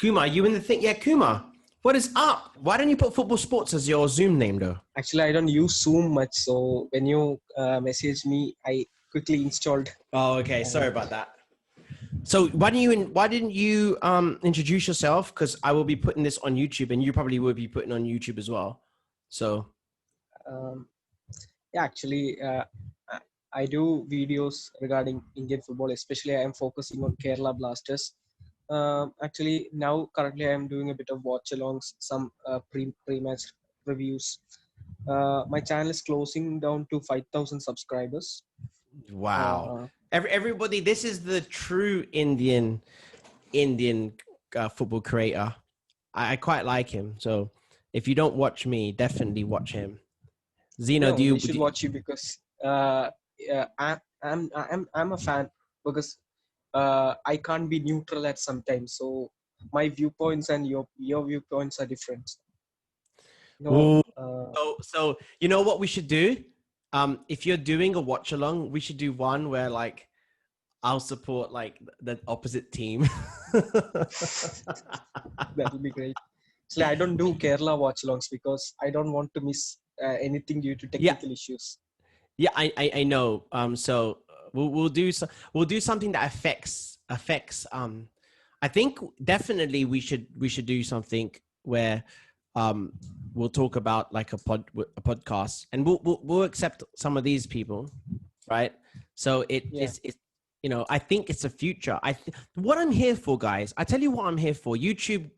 Kumar, you in the thing? Yeah, Kumar. What is up? Why don't you put Football Sports as your Zoom name, though? Actually, I don't use Zoom much, so when you message me, I quickly installed. Oh, okay. Sorry about that. So why didn't you introduce yourself? Because I will be putting this on YouTube, and you probably will be putting on YouTube as well. So Yeah, actually, I do videos regarding Indian football. Especially, I am focusing on Kerala Blasters. Actually, now currently I am doing a bit of watch-alongs, some pre-match reviews. My channel is closing down to 5,000 subscribers. wow, everybody, this is the true Indian football creator. I quite like him. So if you don't watch me, definitely watch him. Zeno, No, we should watch you because I'm a fan because I can't be neutral at some time. So my viewpoints and your viewpoints are different. So you know what we should do? If you're doing a watch along, we should do one where like I'll support like the opposite team. That would be great. So I don't do Kerala watch alongs because I don't want to miss anything due to technical issues. Yeah, I know. So we'll do something that affects. I think definitely we should do something where we'll talk about like a podcast, and we'll accept some of these people, right? So it's you know, I think it's a future. What I'm here for, guys. I tell you what I'm here for. YouTube.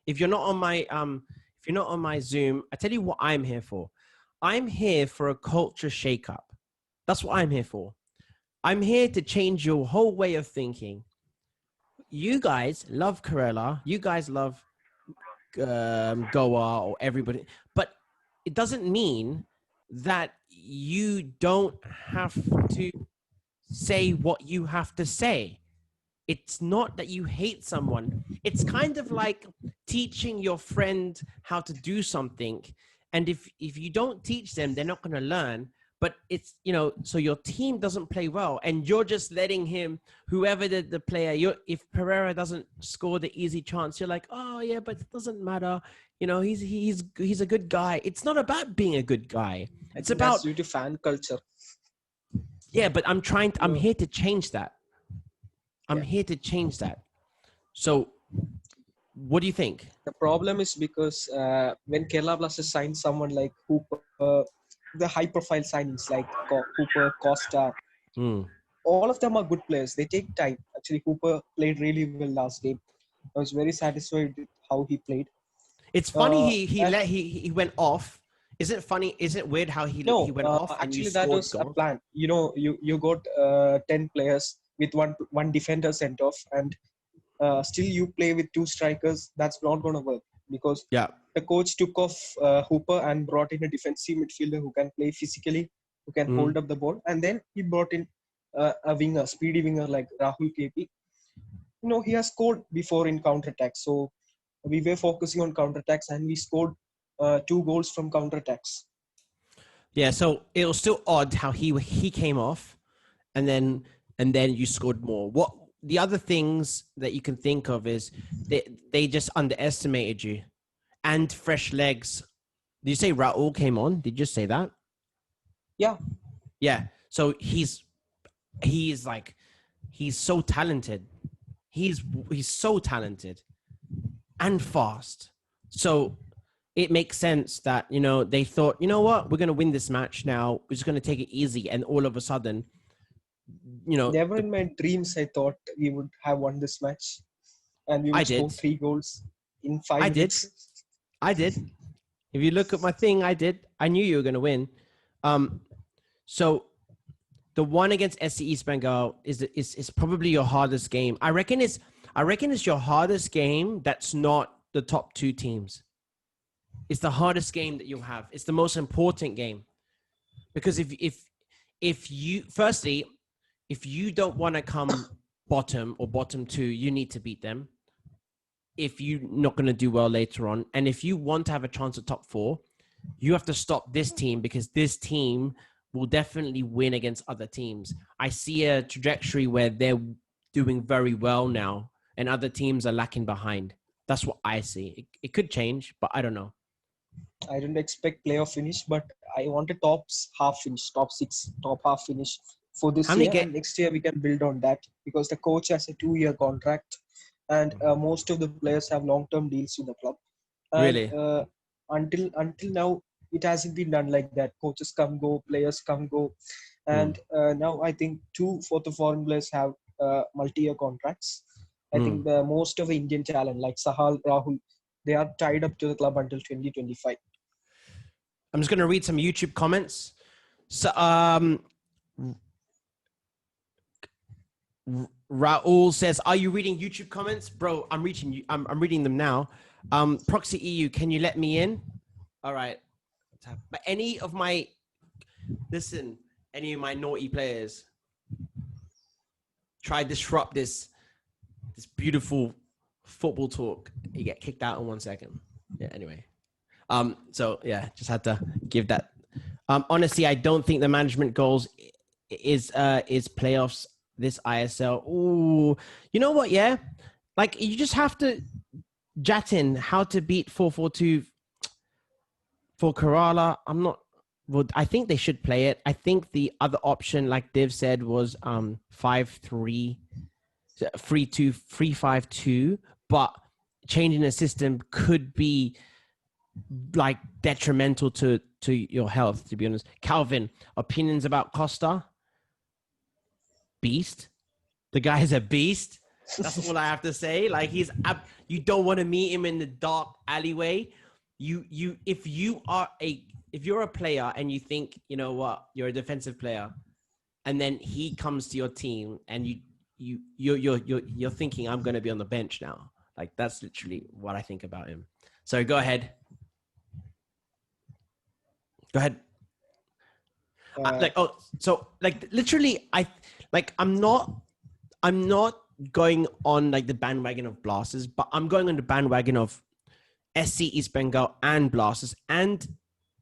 If you're not on my Zoom, I tell you what I'm here for. I'm here for a culture shakeup. That's what I'm here for. I'm here to change your whole way of thinking. You guys love Kerala. You guys love Goa or everybody, but it doesn't mean that you don't have to say what you have to say. It's not that you hate someone. It's kind of like teaching your friend how to do something. And if you don't teach them, they're not going to learn. But it's, you know, so your team doesn't play well and you're just letting him, whoever the player, if Pereira doesn't score the easy chance, you're like, oh yeah, but it doesn't matter. You know, he's a good guy. It's not about being a good guy. It's about that's due to fan culture. Yeah, but I'm here to change that. I'm here to change that. So what do you think? The problem is because when Kerala Blasters sign someone like Hooper, the high-profile signings like Hooper, Costa, all of them are good players. They take time. Actually, Hooper played really well last game. I was very satisfied with how he played. It's funny he went off. Is it funny? Is it weird how he went off? Actually, that was a plan. You know, you got 10 players with one defender sent off, and still you play with two strikers. That's not going to work because the coach took off Hooper and brought in a defensive midfielder who can play physically, who can hold up the ball, and then he brought in a winger, speedy winger like Rahul KP. You know, he has scored before in counter-attacks, so we were focusing on counter-attacks, and we scored 2 goals from counter-attacks. Yeah, so it was still odd how he came off, and then you scored more. What the other things that you can think of is they just underestimated you, and fresh legs. Did you say Raul came on? Did you say that? Yeah. So he's so talented. He's so talented and fast. So it makes sense that, you know, they thought, you know what, we're going to win this match now. We're just going to take it easy. And all of a sudden, you know. Never in my dreams I thought we would have won this match. And we would score 3 goals in 5 minutes. I did. If you look at my thing, I did. I knew you were going to win. So the one against SC East Bengal is probably your hardest game. I reckon it's your hardest game that's not the top 2 teams. It's the hardest game that you'll have. It's the most important game. Because if you don't want to come bottom or bottom 2, you need to beat them. If you're not going to do well later on. And if you want to have a chance at top 4, you have to stop this team because this team will definitely win against other teams. I see a trajectory where they're doing very well now and other teams are lacking behind. That's what I see. It could change, but I don't know. I don't expect playoff finish, but I want a half finish, top 6, top half finish for this year. And next year we can build on that because the coach has a 2-year contract, and most of the players have long-term deals with the club. And, really? Until now, it hasn't been done like that. Coaches come go, players come go, and now I think 2 for the foreign players have multi-year contracts. I think the most of the Indian talent like Sahal, Rahul, they are tied up to the club until 2025. I'm just going to read some YouTube comments. So, Raul says, "Are you reading YouTube comments, bro? I'm reading you. I'm reading them now. Proxy EU, can you let me in? All right. But any of my naughty players try to disrupt this beautiful football talk, you get kicked out in 1 second. Yeah. Anyway. So yeah, just had to give that. Honestly, I don't think the management goals is playoffs this ISL. Ooh, you know what? Yeah, like you just have to Jatin how to beat 4-4-2 for Kerala. I think they should play it. I think the other option, like Div said, was 5-3, 3-2, 3-5-2, but changing the system could be like detrimental to your health, to be honest. Calvin, opinions about Costa? Beast. The guy is a beast. That's all I have to say. Like you don't want to meet him in the dark alleyway. If you're a player and you think, you know what, you're a defensive player, and then he comes to your team and you're thinking, I'm going to be on the bench now. Like that's literally what I think about him. So go ahead. Go ahead. Literally, I'm not going on like the bandwagon of Blasters, but I'm going on the bandwagon of SC East Bengal and Blasters and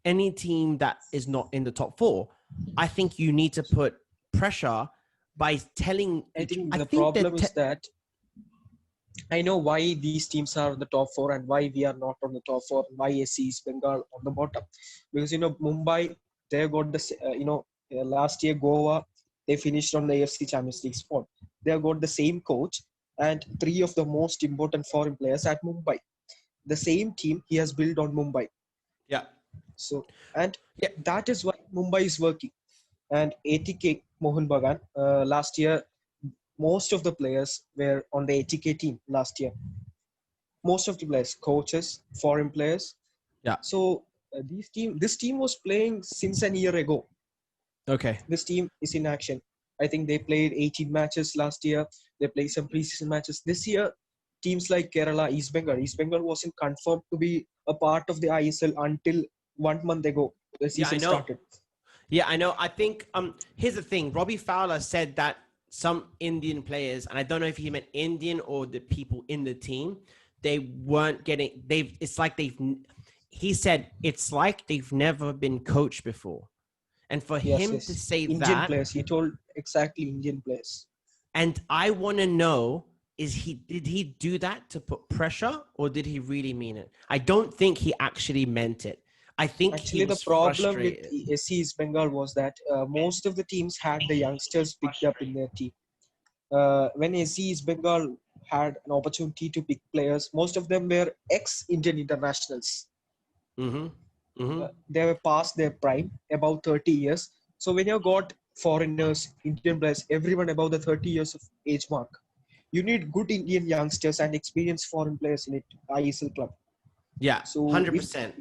any team that is not in the top 4. I think you need to put pressure by telling. I think the problem is that I know why these teams are on the top 4 and why we are not on the top 4. Why SC East Bengal on the bottom? Because Mumbai, they got the last year Goa, they finished on the AFC Champions League spot. They have got the same coach and 3 of the most important foreign players at Mumbai. The same team he has built on Mumbai. Yeah. So that is why Mumbai is working. And ATK Mohun Bagan last year, most of the players were on the ATK team last year. Most of the players, coaches, foreign players. Yeah. So this team was playing since a year ago. Okay. This team is in action. I think they played 18 matches last year. They played some preseason matches. This year, teams like Kerala, East Bengal wasn't confirmed to be a part of the ISL until 1 month ago. The season started. Yeah, I know. I think here's the thing. Robbie Fowler said that some Indian players, and I don't know if he meant Indian or the people in the team, they weren't getting. He said it's like they've never been coached before. And for him to say Indian that... Indian players. He told exactly Indian players. And I want to know, did he do that to put pressure or did he really mean it? I don't think he actually meant it. I think actually the problem with SC East Bengal was that most of the teams had the youngsters picked up in their team. When SC East Bengal had an opportunity to pick players, most of them were ex-Indian internationals. Mm-hmm. Mm-hmm. They were past their prime, about 30 years. So when you got foreigners, Indian players, everyone above the 30 years of age mark, you need good Indian youngsters and experienced foreign players in it, ISL club. Yeah, so 100%.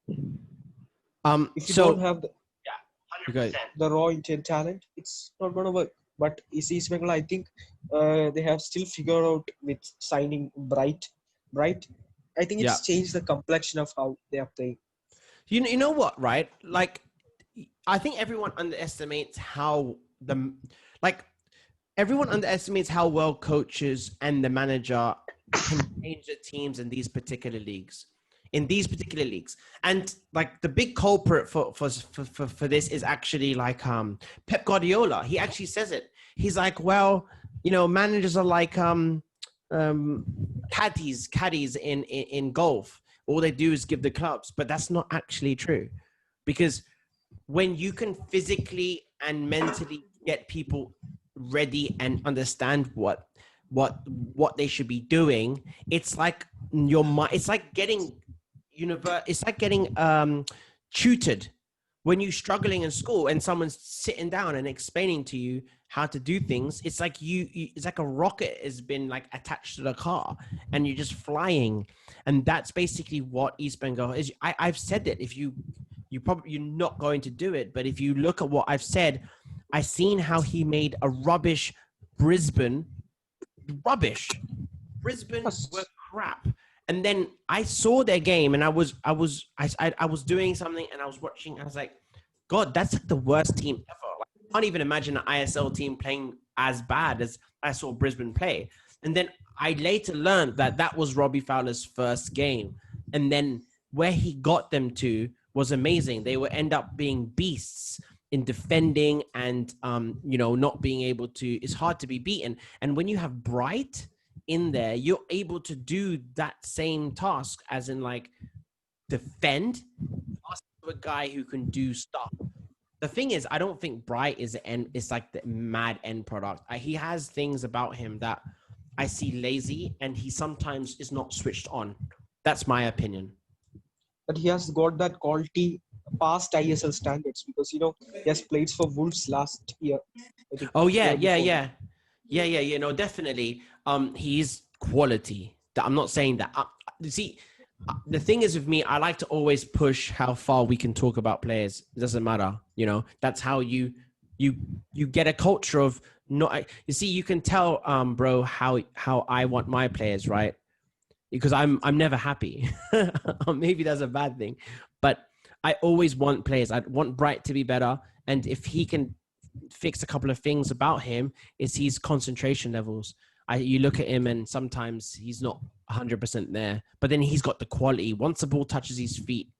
If you don't have the raw Indian talent, it's not going to work. But East Bengal, I think they have still figured out with signing Bright. I think it's changed the complexion of how they are playing. You know what, right? Like, I think everyone underestimates how well coaches and the manager can change the teams in these particular leagues. And like the big culprit for this is actually like Pep Guardiola. He actually says it. He's like, well, managers are like caddies in golf. All they do is give the clubs, but that's not actually true, because when you can physically and mentally get people ready and understand what they should be doing, it's like your mind. It's like getting It's like getting tutored when you're struggling in school and someone's sitting down and explaining to you how to do things. It's like it's like a rocket has been like attached to the car and you're just flying. And that's basically what East Bengal is. I've said that if you're not going to do it, but if you look at what I've said, I've seen how he made a rubbish Brisbane were crap. And then I saw their game and I was doing something and I was watching. I was like, God, that's like the worst team ever. Like, I can't even imagine an ISL team playing as bad as I saw Brisbane play. And then I later learned that was Robbie Fowler's first game. And then where he got them to was amazing. They would end up being beasts in defending and, not being able to, it's hard to be beaten. And when you have Bright in there, you're able to do that same task, as in like defend, ask a guy who can do stuff. The thing is, I don't think Bright is like the mad end product. He has things about him that I see lazy, and he sometimes is not switched on. That's my opinion. But he has got that quality past ISL standards, because he has played for Wolves last year. Oh yeah. No, definitely. He's quality. I'm not saying that. You see, the thing is with me, I like to always push how far we can talk about players. It doesn't matter. That's how you get a culture of not. You see, you can tell, bro, how I want my players, right? Because I'm never happy. Maybe that's a bad thing, but I always want players. I want Bright to be better, and if he can fix a couple of things about him, is his concentration levels. You look at him and sometimes he's not 100% there, but then he's got the quality. Once the ball touches his feet,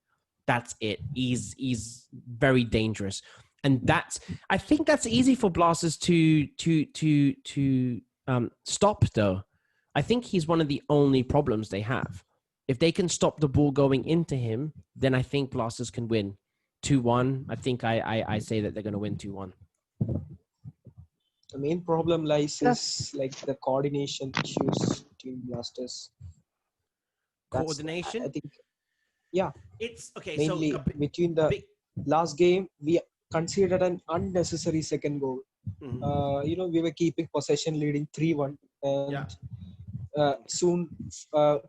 that's it. He's very dangerous. And I think that's easy for Blasters to stop though. I think he's one of the only problems they have. If they can stop the ball going into him, then I think Blasters can win 2-1. I think I say that they're going to win 2-1. The main problem lies is like the coordination issues between Blasters. Coordination? I think, yeah. It's okay. Mainly so between the last game, we considered an unnecessary second goal. Mm-hmm. We were keeping possession, leading 3-1, and soon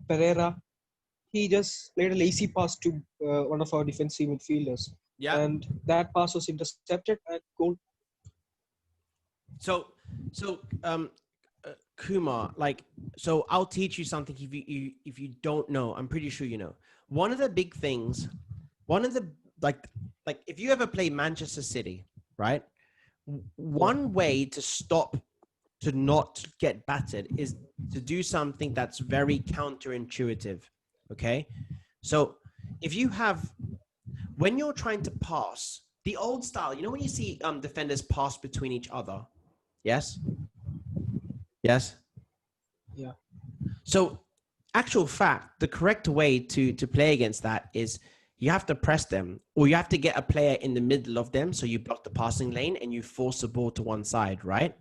Pereira, he just played a lazy pass to one of our defensive midfielders. Yeah. And that pass was intercepted and goal. So Kumar, so I'll teach you something if you don't know. I'm pretty sure you know. One of the big things, like if you ever play Manchester City, right? One way to not get battered is to do something that's very counterintuitive. Okay, so when you're trying to pass the old style, when you see defenders pass between each other. Yes. Yeah. So, actual fact, the correct way to play against that is you have to press them, or you have to get a player in the middle of them, so you block the passing lane and you force the ball to one side, right?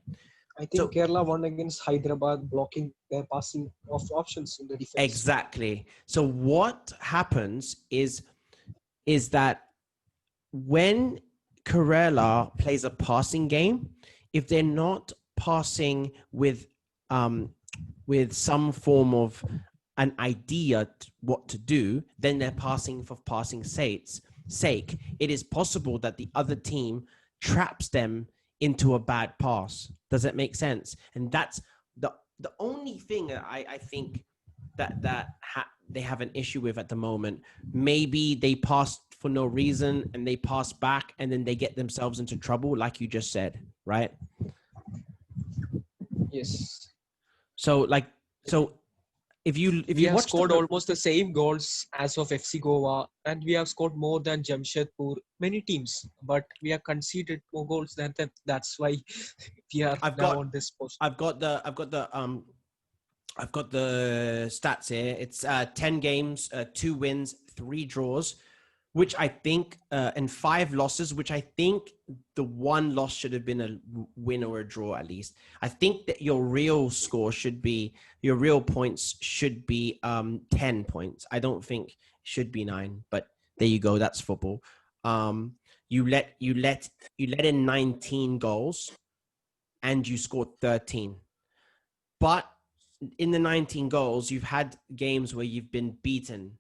I think Kerala won against Hyderabad, blocking their passing of options in the defense. Exactly. So what happens is that when Kerala plays a passing game, if they're not passing with some form of an idea what to do, then they're passing for passing sake. It is possible that the other team traps them into a bad pass. Does that make sense? And that's the only thing that I think they have an issue with at the moment. Maybe they pass for no reason and they pass back and then they get themselves into trouble, like you just said, right? Yes. So if you have scored almost the same goals as of FC Goa, and we have scored more than Jamshedpur, many teams, but we have conceded more goals than them. That's why we are on this post. I've got the I've got the stats here. It's 10 games, 2 wins, 3 draws, which I think, and 5 losses, which I think the one loss should have been a win or a draw at least. I think that your real score should be, your real points should be 10 points. I don't think it should be 9, but there you go. That's football. You let in 19 goals and you scored 13. But in the 19 goals, you've had games where you've been beaten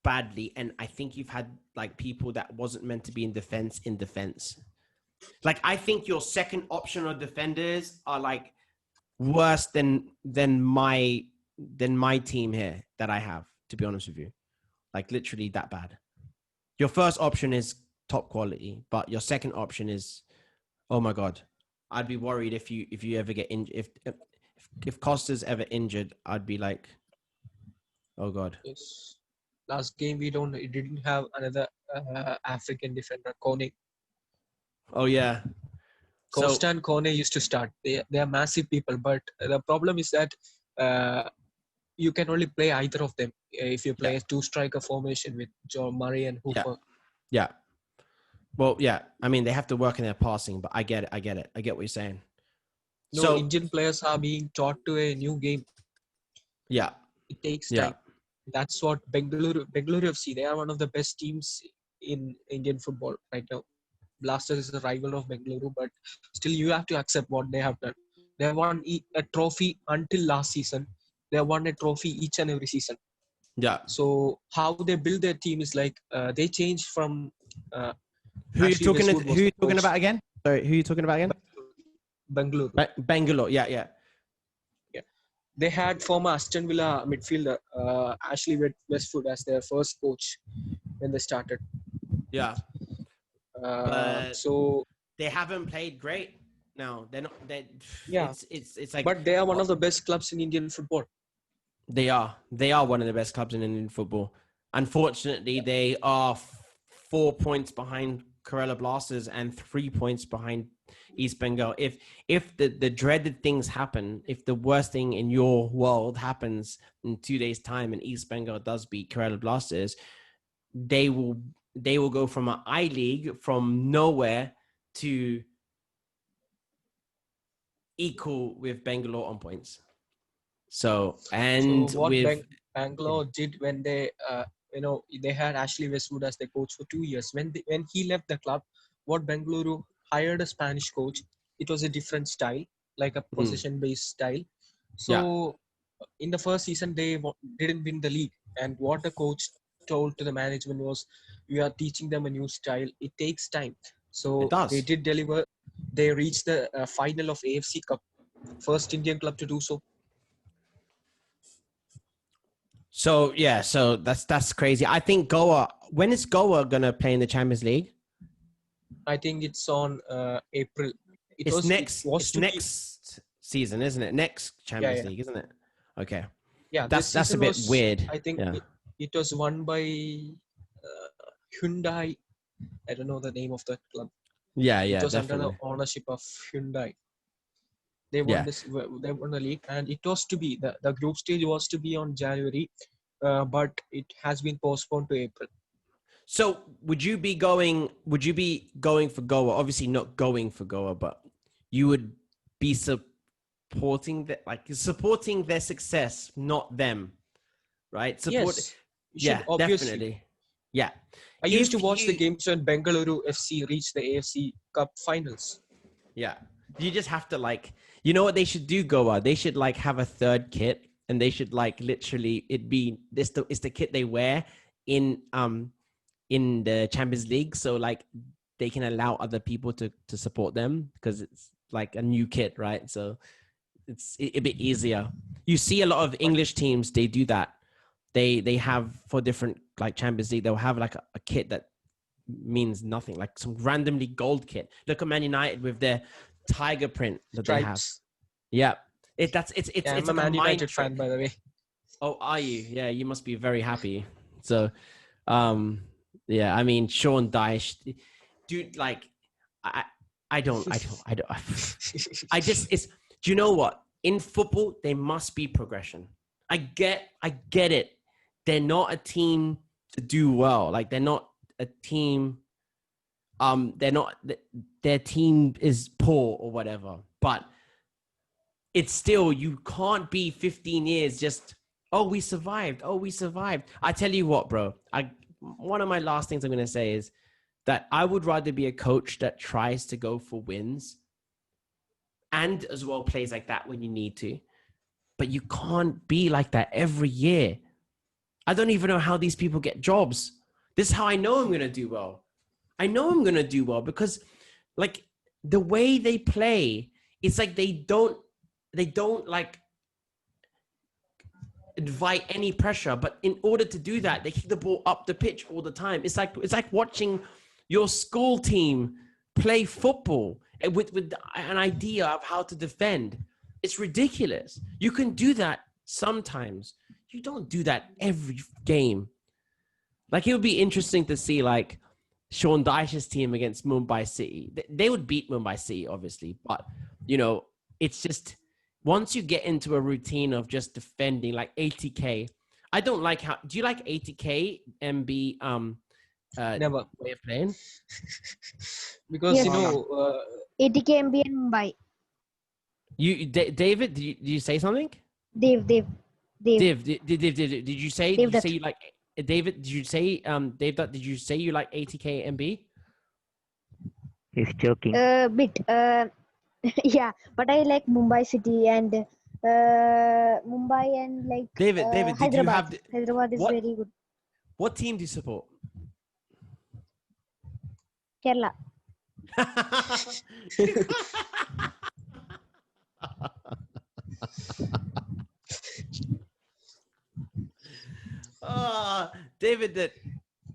badly, and I think you've had like people that wasn't meant to be in defense. Like, I think your second option of defenders are like worse than my team here that I have, to be honest with you. Like, literally that bad. Your first option is top quality, but your second option is, oh my God, I'd be worried if you ever get injured. If Costa's ever injured, I'd be like, oh God. Yes. Last game we didn't have another African defender, Kone. Oh yeah. Costa and Kone used to start. They are massive people, but the problem is that you can only play either of them if you play a 2-striker formation with John Murray and Hooper. Yeah. Well, yeah. I mean, they have to work in their passing, but I get it. I get what you're saying. No, so Indian players are being taught to a new game. Yeah. It takes time. That's what Bengaluru FC, they are one of the best teams in Indian football right now. Blasters is the rival of Bengaluru, but still you have to accept what they have done. They have won a trophy until last season. They have won a trophy each and every season. Yeah. So how they build their team is like they changed from. Who are you talking about again? Sorry, who are you talking about again? Bengaluru. Bangalore. Yeah. They had former Aston Villa midfielder Ashley Westwood as their first coach when they started. Yeah. So they haven't played great. No, they're not. Yeah. It's like. But they are one of the best clubs in Indian football. They are one of the best clubs in Indian football. Unfortunately, they are 4 points behind Kerala Blasters and 3 points behind East Bengal. If the dreaded things happen, if the worst thing in your world happens in 2 days' time and East Bengal does beat Kerala Blasters, they will go from an I League from nowhere to equal with Bangalore on points. So what Bangalore did when they they had Ashley Westwood as their coach for 2 years. When he left the club, what Bengaluru hired a Spanish coach. It was a different style, like a possession-based style. So in the first season, they didn't win the league. And what the coach told to the management was, we are teaching them a new style. It takes time. So they did deliver. They reached the final of AFC Cup. First Indian club to do so. So that's crazy. I think Goa. When is Goa gonna play in the Champions League? I think it's on April. It's next season, isn't it? Next Champions League, isn't it? Okay. Yeah, that's a bit weird. I think it was won by Hyundai. I don't know the name of that club. Yeah, It was definitely. under the ownership of Hyundai. They won They won the league, and it was to be the group stage was to be on January, but it has been postponed to April. So would you be going for Goa? Obviously not going for Goa, but you would be supporting their success, not them, right? Yes. Definitely. Yeah. I used to watch the games when Bengaluru FC reached the AFC Cup finals. Yeah. You just have to you know what they should do, Goa? They should have a third kit, and they should literally it's the kit they wear in the Champions League, so they can allow other people to support them because it's like a new kit, right? So it's a bit easier. You see a lot of English teams, they do that. They have for different Champions League, they'll have a kit that means nothing, like some randomly gold kit. Look at Man United with their tiger print that they have. Yeah, I'm a Man United fan, by the way. Oh, are you? Yeah, you must be very happy. So, yeah, I mean, Sean Dyche, dude, I don't. Do you know what? in football, there must be progression. I get it. They're not a team to do well. Like they're not a team. Their team is poor or whatever. But it's still, you can't be 15 years just, oh, we survived. Oh, we survived. I tell you what, bro. One of my last things I'm going to say is that I would rather be a coach that tries to go for wins and as well plays like that when you need to. But you can't be like that every year. I don't even know how these people get jobs. This is how I know I'm going to do well. I know I'm going to do well because like the way they play, it's like they don't like invite any pressure, but in order to do that, they kick the ball up the pitch all the time. It's like watching your school team play football with an idea of how to defend. It's ridiculous. You can do that sometimes. You don't do that every game. Like it would be interesting to see like Sean Dyche's team against Mumbai City. They would beat Mumbai City, obviously, but you know, it's just once you get into a routine of just defending, like ATK. I don't like how. Do you like ATK MB? Never. Way of playing. Because Yes. you know, ATK MB and Mumbai. David, did you say something? Dave. Did you say Dave you like David? Did you say Dave? Did you say you like ATK MB? He's joking. Bit. Yeah, but I like Mumbai City and Mumbai and like David, did Hyderabad. you have Hyderabad is what? very good. What team do you support? Kerala. David,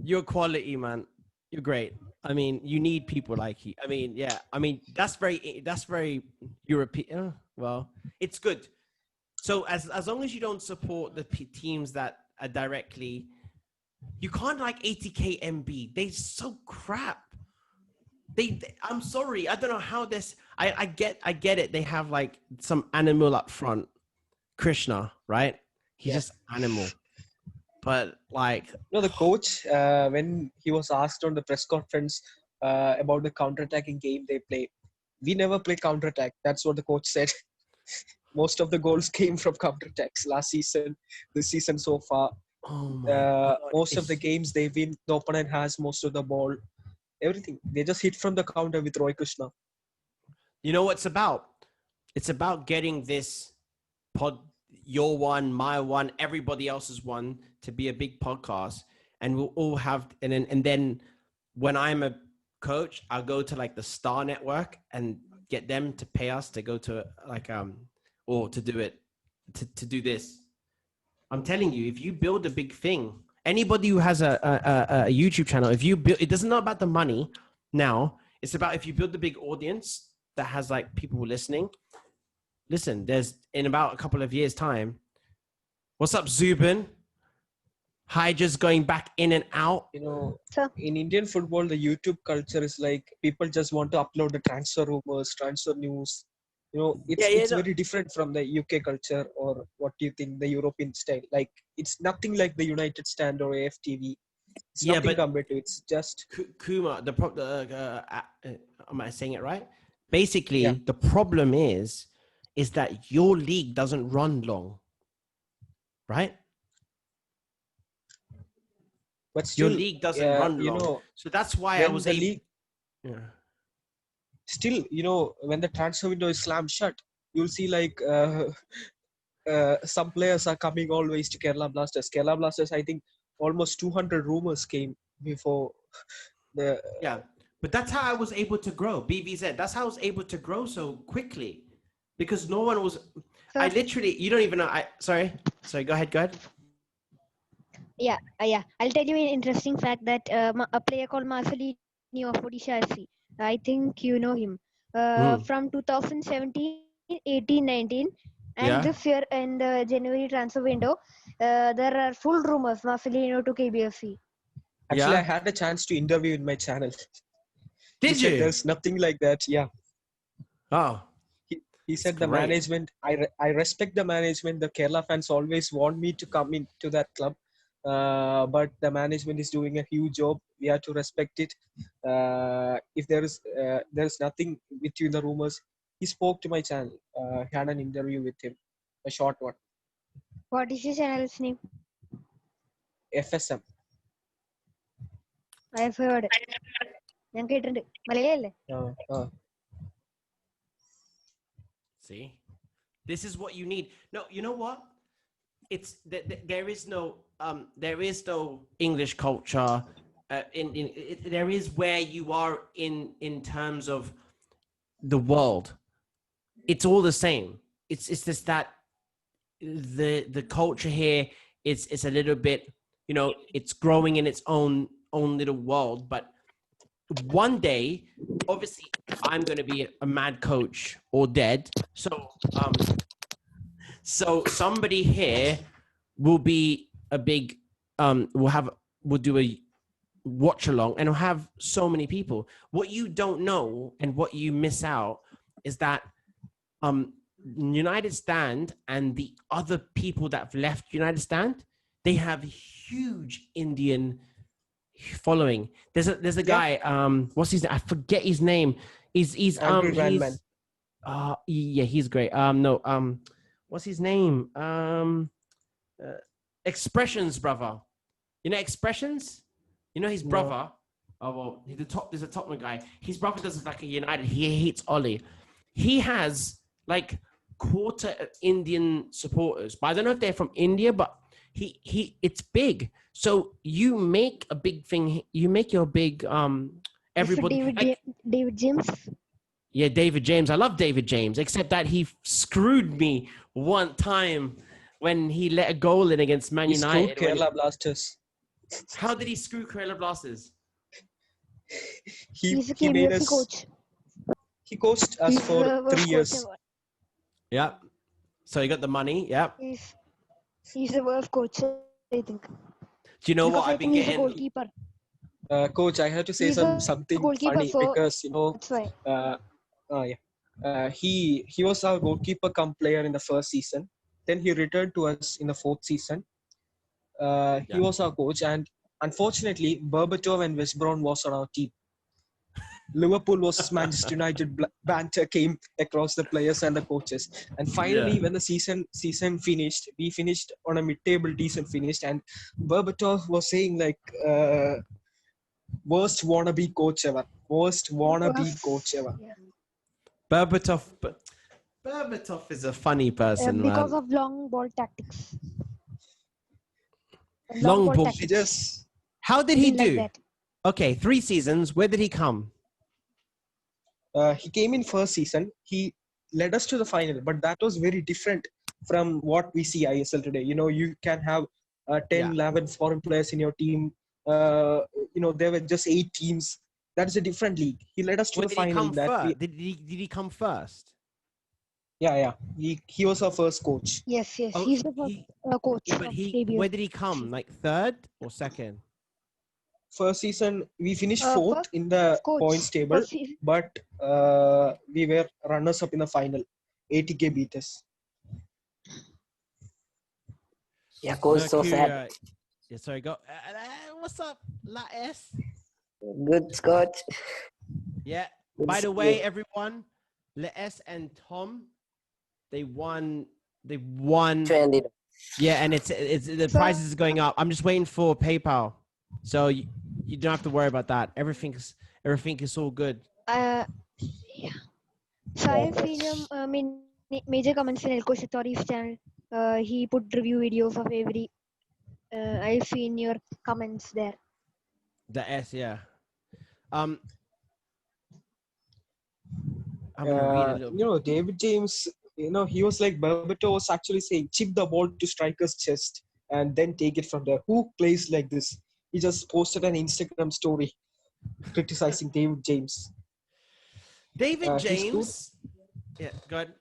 you're quality, man. You're great. I mean, you need people like you. I mean, yeah. I mean, that's very European. Well, it's good. So as long as you don't support the teams that are directly, you can't like ATK MB. They're so crap. I'm sorry. I don't know how this. I get it. They have like some animal up front, Krishna, right? He's just animal. But like, you know, the coach when he was asked on the press conference about the counter-attacking game they play, we never play counter-attack. That's what the coach said. Most of the goals came from counter-attacks last season, this season so far. oh my God, Most of the games they win, the opponent has most of the ball. Everything. They just hit from the counter with Roy Krishna. you know what's about? It's about getting this your one, my one, everybody else's one to be a big podcast, and we'll all have. And then when I'm a coach, I'll go to like the Star Network and get them to pay us to go to like or to do it to do this. I'm telling you, if you build a big thing, anybody who has a YouTube channel, if you build, it doesn't know about the money now. It's about if you build the big audience that has like people listening. Listen, there's in about a couple of years' time. What's up, Zubin? Hydra's going back in and out. You know, Sir. in Indian football, the YouTube culture is like people just want to upload the transfer rumors, transfer news. You know, it's very different from the UK culture, or what do you think, the European style? Like, it's nothing like the United Stand or AFTV. It's nothing compared to. It's just Kuma. Am I saying it right? Basically, the problem is that your league doesn't run long, right? but still, Your league doesn't run you long. know, So that's why I was able. league, still, you know, when the transfer window is slammed shut, you'll see like some players are coming always to Kerala Blasters. Kerala Blasters, I think almost 200 rumors came before the. But that's how I was able to grow. BVZ. That's how I was able to grow so quickly, because no one was. I literally. You don't even know. Sorry. Go ahead. Yeah. I'll tell you an interesting fact that a player called Marcelino of Odisha FC. I think you know him. From 2017, 18, 19, and this year in the January transfer window, there are full rumors Marcelino to kbfc. Actually, I had a chance to interview in my channel. Did you? There's nothing like that. Yeah. Oh. He said the management, I respect the management. The Kerala fans always want me to come into that club. But the management is doing a huge job. We have to respect it. If there is nothing between the rumors, he spoke to my channel. Had an interview with him, a short one. What is your channel's name? FSM. I have heard. ഞാൻ കേട്ടിട്ടുണ്ട് മലയാളല്ലേ? See, this is what you need. No, you know what? It's there is no English culture. There is where you are in terms of the world. It's all the same. It's just that the culture here is a little bit, you know, it's growing in its own little world. But one day, obviously, I'm going to be a mad coach or dead. So somebody here will be a big, will do a watch along and will have so many people. What you don't know and what you miss out is that United Stand and the other people that have left United Stand, they have huge Indian following. There's a guy, what's his name? I forget his name. He's he's great. What's his name? Expressions, brother. You know Expressions? You know his brother? Oh well, there's a Tottenham guy. His brother does like a United. He hates Ollie. He has like quarter of Indian supporters, but I don't know if they're from India, but it's big. So you make a big thing. You make your big everybody. David James. Yeah, David James. I love David James, except that he screwed me one time when he let a goal in against Man United. He screwed Kerala Blasters. How did he screw Kerala Blasters? He's a kbfc coach. He coached us for 3 years. Yeah. So he got the money. Yeah. He's the worst coach, I think. Do you know what I've been getting? He's a goalkeeper. Coach, I have to say something funny because, you know, that's why. He was our goalkeeper come player in the first season. Then he returned to us in the fourth season. He was our coach, and unfortunately, Berbatov and West Brom was on our team. Liverpool versus Manchester United banter came across the players and the coaches. And finally, when the season finished, we finished on a mid-table decent finish. And Berbatov was saying like, worst wannabe coach ever. Worst wannabe coach ever. Yeah. Berbatov is a funny person, because man. of long ball tactics. Long ball tactics. How did he do? Like Okay, 3 seasons. Where did he come? He came in first season. He led us to the final, but that was very different from what we see ISL today. You know, you can have 10, 11 foreign players in your team. You know, there were just 8 teams. That is a different league. He led us to the final. Did he come first? Yeah. He was our first coach. Yes. Oh, he's the first coach. But where did he come? Like third or second? First season, we finished fourth in the points table, but we were runners up in the final. ATK beat us. Yeah, coach, so sad. Yeah, sorry, go. What's up, La S? Good, coach. Yeah. By the way, everyone, La S and Tom, they won. 20. Yeah, and it's the price is going up. I'm just waiting for PayPal, so you don't have to worry about that. Everything is all good. Yeah. So I've seen major comments in Elko Shatori's channel. He put review videos of every. I've seen your comments there. The S, yeah. I'm gonna read a little. You know, David James. You know, he was like Berbatov was actually saying, chip the ball to striker's chest and then take it from there. Who plays like this? He just posted an Instagram story criticizing David James. David James? Yeah, go ahead.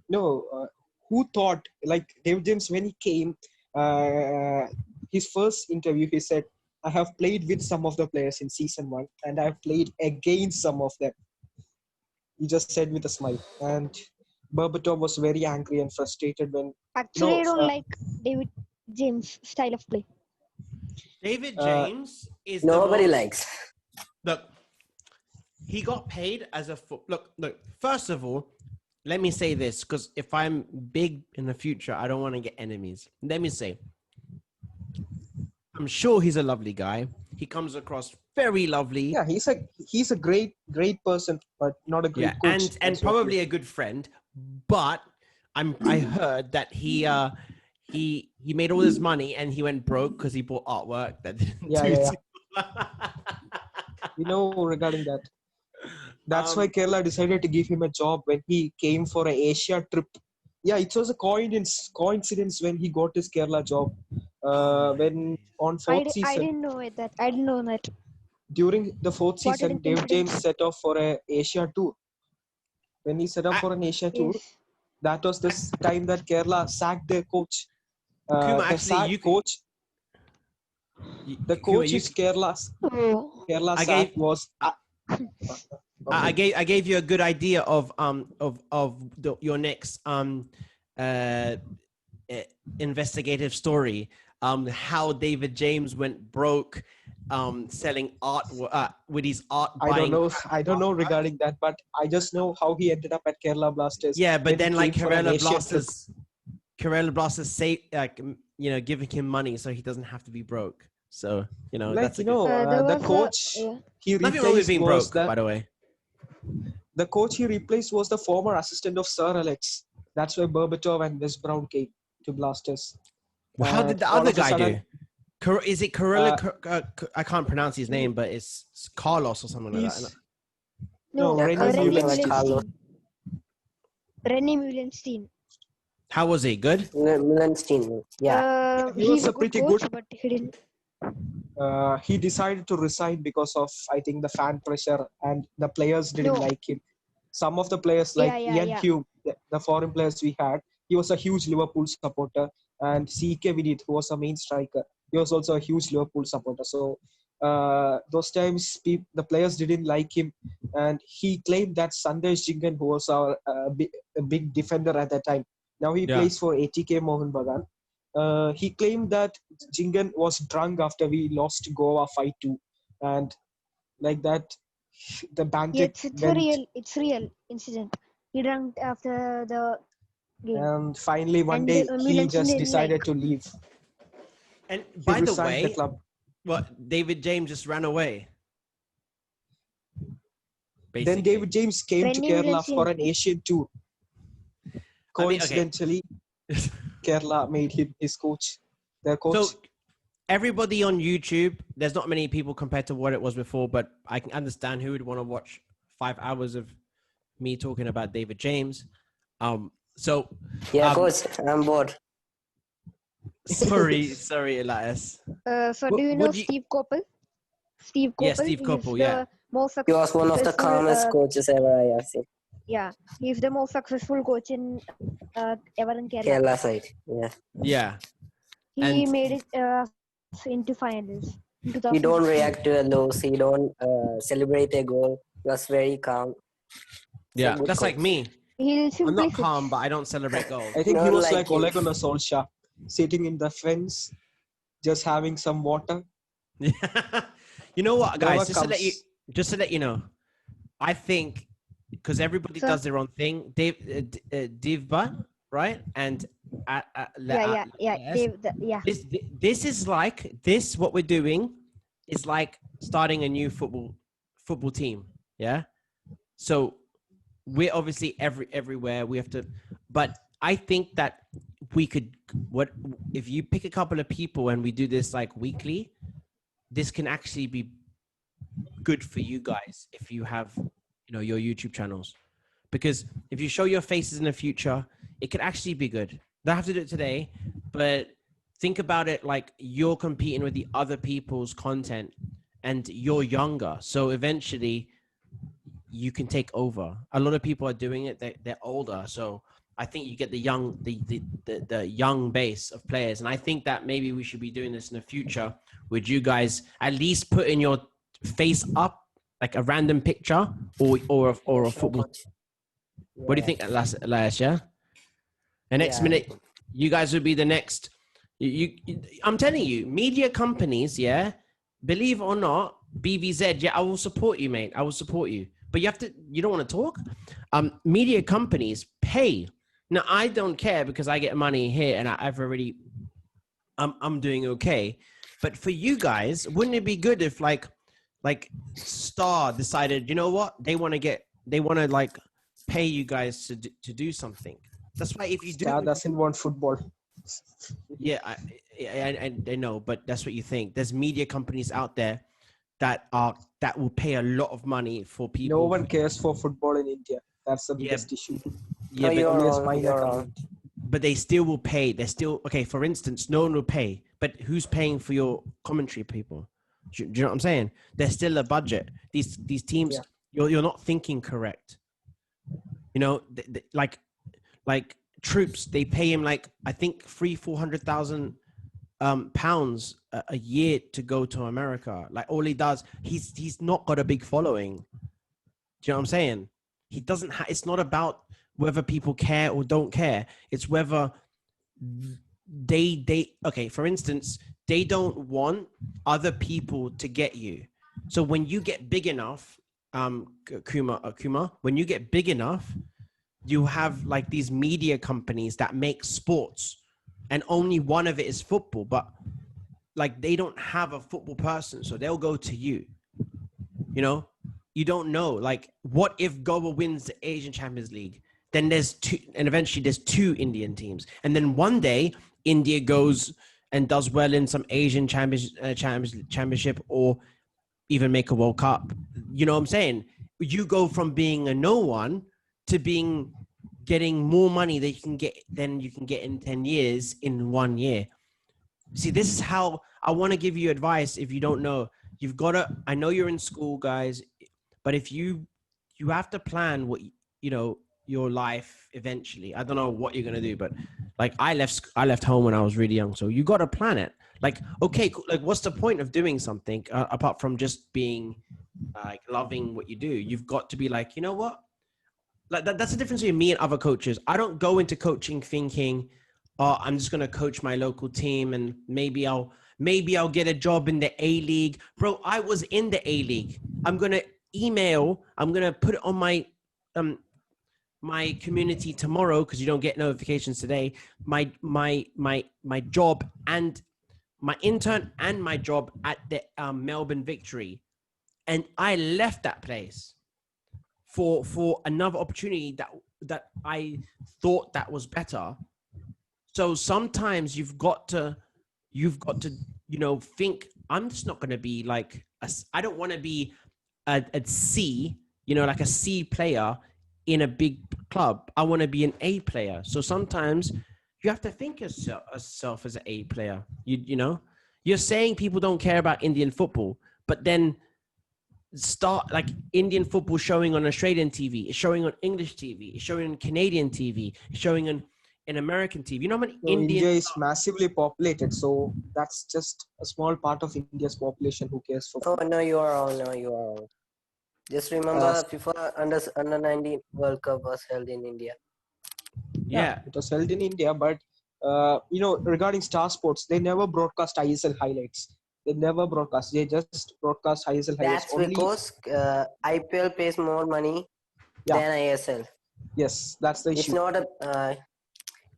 No, who thought, like David James, when he came, his first interview, he said, I have played with some of the players in season 1 and I have played against some of them. he just said with a smile. And Berbatov was very angry and frustrated when. Actually, I don't like David James' style of play. David James is nobody the most, likes. Look, he got paid as a look. First of all, let me say this, because if I'm big in the future, I don't want to get enemies. Let me say, I'm sure he's a lovely guy. He comes across very lovely. Yeah, he's a great person, but not a great coach. And probably a good friend. But I heard that he made all this money and he went broke because he bought artwork that didn't yeah. Regarding that. That's why Kerala decided to give him a job when he came for an Asia trip. Yeah, it was a coincidence when he got his Kerala job. When on fourth season. I didn't know that. I didn't know that. During the fourth season, David James set off for an Asia tour. When he set up for an Asia tour, that was this time that Kerala sacked their coach. The coach is Kerala's. Kerala sacked was. I gave you a good idea of your next investigative story. How David James went broke selling art with his art. I don't know regarding that, but I just know how he ended up at Kerala Blasters. Yeah, but then like Kerala Blasters say giving him money so he doesn't have to be broke. So the coach he replaced being broke, by the way. The coach he replaced was the former assistant of Sir Alex. That's why Berbatov and Wes Brown came to Blasters. Well, how did the other guy do? Is it Carrillo? I can't pronounce his name, but it's Carlos or something like that. No, Rennie Mullenstein. How was he? Good? Mullenstein, yeah. He was a pretty coach, good. But he didn't. He decided to resign because of, I think, the fan pressure, and the players didn't like him. Some of the players, like Ian Hume, the foreign players we had, he was a huge Liverpool supporter, and CK Vinith, who was a main striker, he was also a huge Liverpool supporter. So those times, the players didn't like him, and he claimed that Sandesh Jingan, who was a big defender at that time, now he plays for ATK Mohun Bagan. He claimed that Jingan was drunk after we lost Goa 5-2, and like that, the banter. It's real incident. He drank after the game. And finally, one day he just decided to leave. And by the way, David James just ran away. Basically. Then David James came to Kerala for an Asian tour. Coincidentally, Kerala made him his coach, their coach. So everybody on YouTube, there's not many people compared to what it was before, but I can understand who would want to watch 5 hours of me talking about David James. Coach, I'm bored. Sorry, Elias. So do you know Steve Coppell? Steve Coppell. Yeah, Steve Coppell. Yeah. He was one of the calmest coaches ever I have seen. Yeah, he's the most successful coach in ever in Kerala. Kerala side, yeah. He made it into finals. He don't react to a loss. He don't celebrate a goal. He was very calm. Yeah, that's like me. I'm not calm, but I don't celebrate goals. I think he was like Ole Gunnar Solskjaer, sitting in the fence, just having some water. You know what, guys? Just to let you know, I think because everybody does their own thing. Divba, right? And This is like this. What we're doing is like starting a new football team. Yeah. So we're obviously everywhere. We have to, but I think that we could. What if you pick a couple of people and we do this like weekly? This can actually be good for you guys if you have, your YouTube channels, because if you show your faces in the future, it could actually be good. Don't have to do it today, but think about it like you're competing with the other people's content and you're younger. So eventually you can take over. A lot of people are doing it. They're older. So I think you get the young base of players. And I think that maybe we should be doing this in the future with you guys, at least putting your face up like a random picture or a football? Coach. What do you think, Elias? Yeah. The next minute, you guys would be the next. I'm telling you, media companies, yeah, believe it or not, BVZ, yeah, I will support you, mate. I will support you. But you don't want to talk? Media companies pay. Now, I don't care because I get money here and I've already, I'm doing okay. But for you guys, wouldn't it be good if like Star decided, you know what? They want to like pay you guys to do something. That's why if you Star doesn't want football. Yeah, I know, but that's what you think. There's media companies out there that will pay a lot of money for people. No one cares for football in India. That's the biggest issue. Yeah, you're wrong. But they still will pay. They're still okay. For instance, no one will pay, but who's paying for your commentary people? Do you know what I'm saying? There's still a budget. These teams, you're not thinking correct. You know, like Troops, they pay him like I think £400,000 a year to go to America. Like all he does, he's not got a big following. Do you know what I'm saying? He doesn't. It's not about whether people care or don't care. It's whether they okay. For instance, they don't want other people to get you. So when you get big enough, Kuma, when you get big enough, you have like these media companies that make sports and only one of it is football, but like they don't have a football person. So they'll go to you, you know, you don't know, like what if Goa wins the Asian Champions League? Then there's two, and eventually there's two Indian teams. And then one day India goes and does well in some Asian championship or even make a World Cup. You know what I'm saying? You go from being a no one to getting more money than you can get in 10 years in 1 year. See, this is how I want to give you advice. If you don't know, you've got to, I know you're in school, guys, but if you have to plan what, you know, your life eventually. I don't know what you're going to do, but like I left home when I was really young. So you got to plan it. Like, okay, like what's the point of doing something apart from just being like loving what you do? You've got to be like, you know what? Like that's the difference between me and other coaches. I don't go into coaching thinking, oh, I'm just going to coach my local team and maybe I'll get a job in the A League. Bro, I was in the A League. I'm going to put it on my my community tomorrow, because you don't get notifications today. My job and my intern and my job at the Melbourne Victory. And I left that place for another opportunity that I thought that was better. So sometimes you've got to, you know, think, I'm just not going to be like, I don't want to be a C, you know, like a C player in a big club. I want to be an A player. So sometimes you have to think of yourself as an A player. You know, you're saying people don't care about Indian football, but then start like Indian football showing on Australian TV, it's showing on English TV, it's showing on Canadian TV, it's showing on American TV. You know how many India is massively populated, so that's just a small part of India's population who cares for football. No, you are wrong. No, you are wrong. Just remember, FIFA under 19 World Cup was held in India. Yeah, it was held in India, but you know, regarding Star Sports, they never broadcast ISL highlights. They never broadcast. They just broadcast ISL highlights. That's because IPL pays more money than ISL. Yes, that's the issue.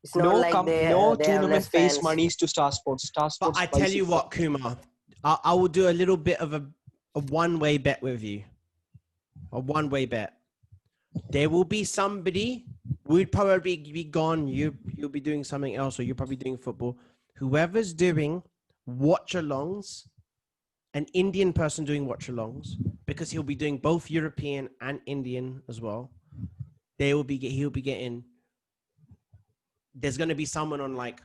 It's not like no tournament pays monies to Star Sports. Star Sports. But I tell you what, Kumar, I will do a little bit of a one-way bet with you. A one-way bet. There will be somebody. We'd probably be gone. You'll be doing something else, or you're probably doing football. Whoever's doing watch-alongs, an Indian person doing watch-alongs, because he'll be doing both European and Indian as well. He'll be getting. There's going to be someone on like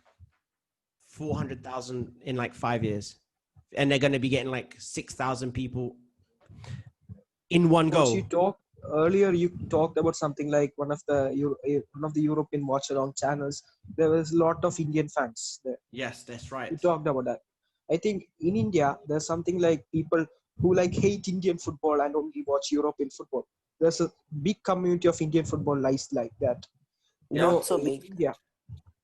400,000 in like 5 years, and they're going to be getting like 6,000 people in one go. Earlier you talked about something like one of the European watch-along channels. There was a lot of Indian fans there. Yes, that's right. You talked about that. I think in India there's something like people who like hate Indian football and only watch European football. There's a big community of Indian football lies like that. Not so big. India.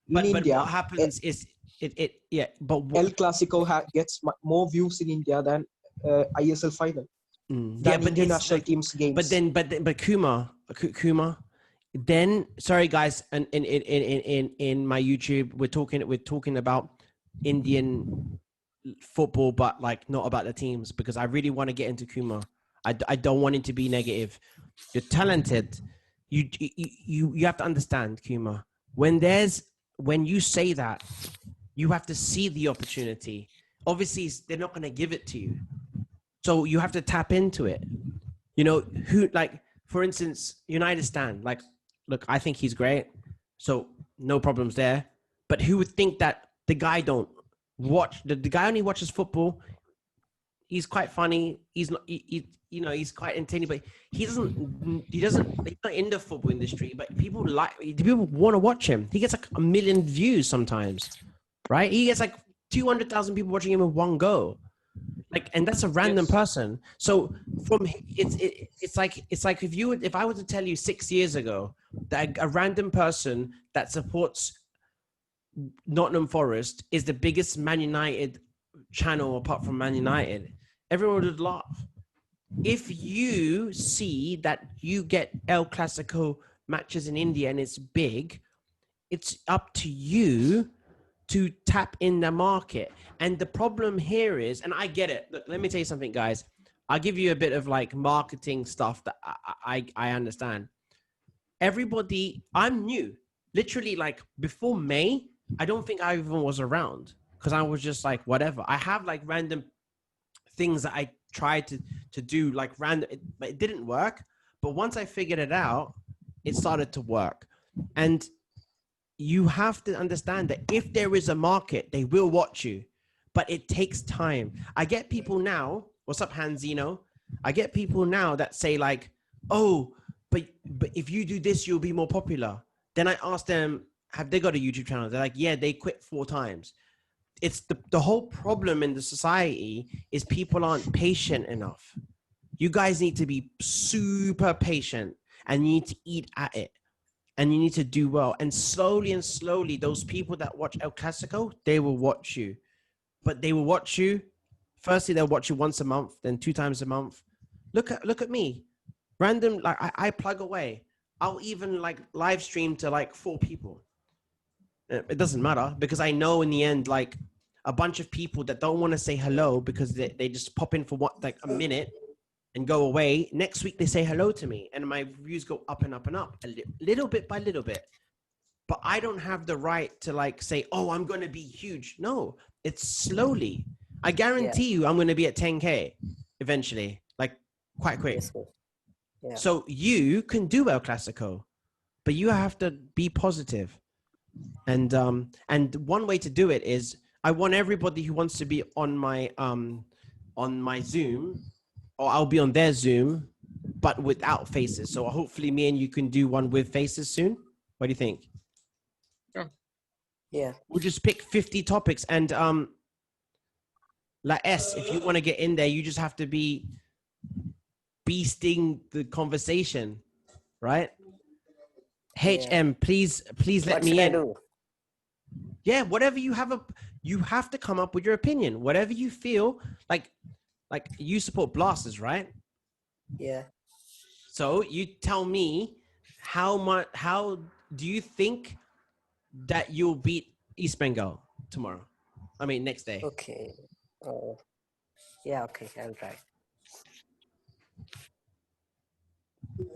But what happens is El Clasico gets more views in India than ISL final. But Indian national teams games. But Kumar, then sorry guys, and in my YouTube we're talking about Indian football, but like not about the teams, because I really want to get into Kumar. I don't want it to be negative. You're talented. You have to understand, Kumar. When you say that, you have to see the opportunity. Obviously, they're not going to give it to you. So you have to tap into it. You know, for instance, United Stand, like, look, I think he's great. So no problems there. But who would think that the guy don't watch, the guy only watches football. He's quite funny. He's not, he's quite entertaining, but he's not in the football industry, but people want to watch him. He gets like 1 million views sometimes, right? He gets like 200,000 people watching him in one go. And that's a random person. So it's like if I were to tell you 6 years ago that a random person that supports Nottingham Forest is the biggest Man United channel apart from Man United, everyone would laugh. If you see that you get El Clasico matches in India and it's big, it's up to you to tap in the market. And the problem here is, and I get it. Look, let me tell you something, guys. I'll give you a bit of like marketing stuff that I understand. Everybody, I'm new. Literally, like before May, I don't think I even was around because I was just like, whatever. I have like random things that I tried to do, like random, but it didn't work. But once I figured it out, it started to work. And you have to understand that if there is a market, they will watch you, but it takes time. I get people now, what's up, Hanzino? I get people now that say like, oh, but if you do this, you'll be more popular. Then I ask them, have they got a YouTube channel? They're like, yeah, they quit 4 times. It's the whole problem in the society is people aren't patient enough. You guys need to be super patient and you need to eat at it. And you need to do well. And slowly, those people that watch El Clasico, they will watch you. But they will watch you. Firstly, they'll watch you once a month, then 2 times a month. Look at me. Random, like I plug away. I'll even like live stream to like 4 people. It doesn't matter because I know in the end, like a bunch of people that don't want to say hello because they just pop in for like a minute and go away. Next week, they say hello to me and my views go up and up and up, little bit by little bit. But I don't have the right to like say, oh, I'm going to be huge. No, it's slowly. I guarantee you I'm going to be at 10K eventually, like quite quick. Yeah. So you can do El Clasico, but you have to be positive. And one way to do it is I want everybody who wants to be on my Zoom, or I'll be on their Zoom, but without faces. So hopefully me and you can do one with faces soon. What do you think? Yeah. We'll just pick 50 topics and like if you want to get in there, you just have to be beasting the conversation, right? HM, please let me in. Do? Yeah, whatever you have to come up with your opinion. Whatever you feel like you support Blasters, right? Yeah. So you tell me how do you think that you'll beat East Bengal tomorrow? I mean, next day. Okay. Yeah, okay, I'll try.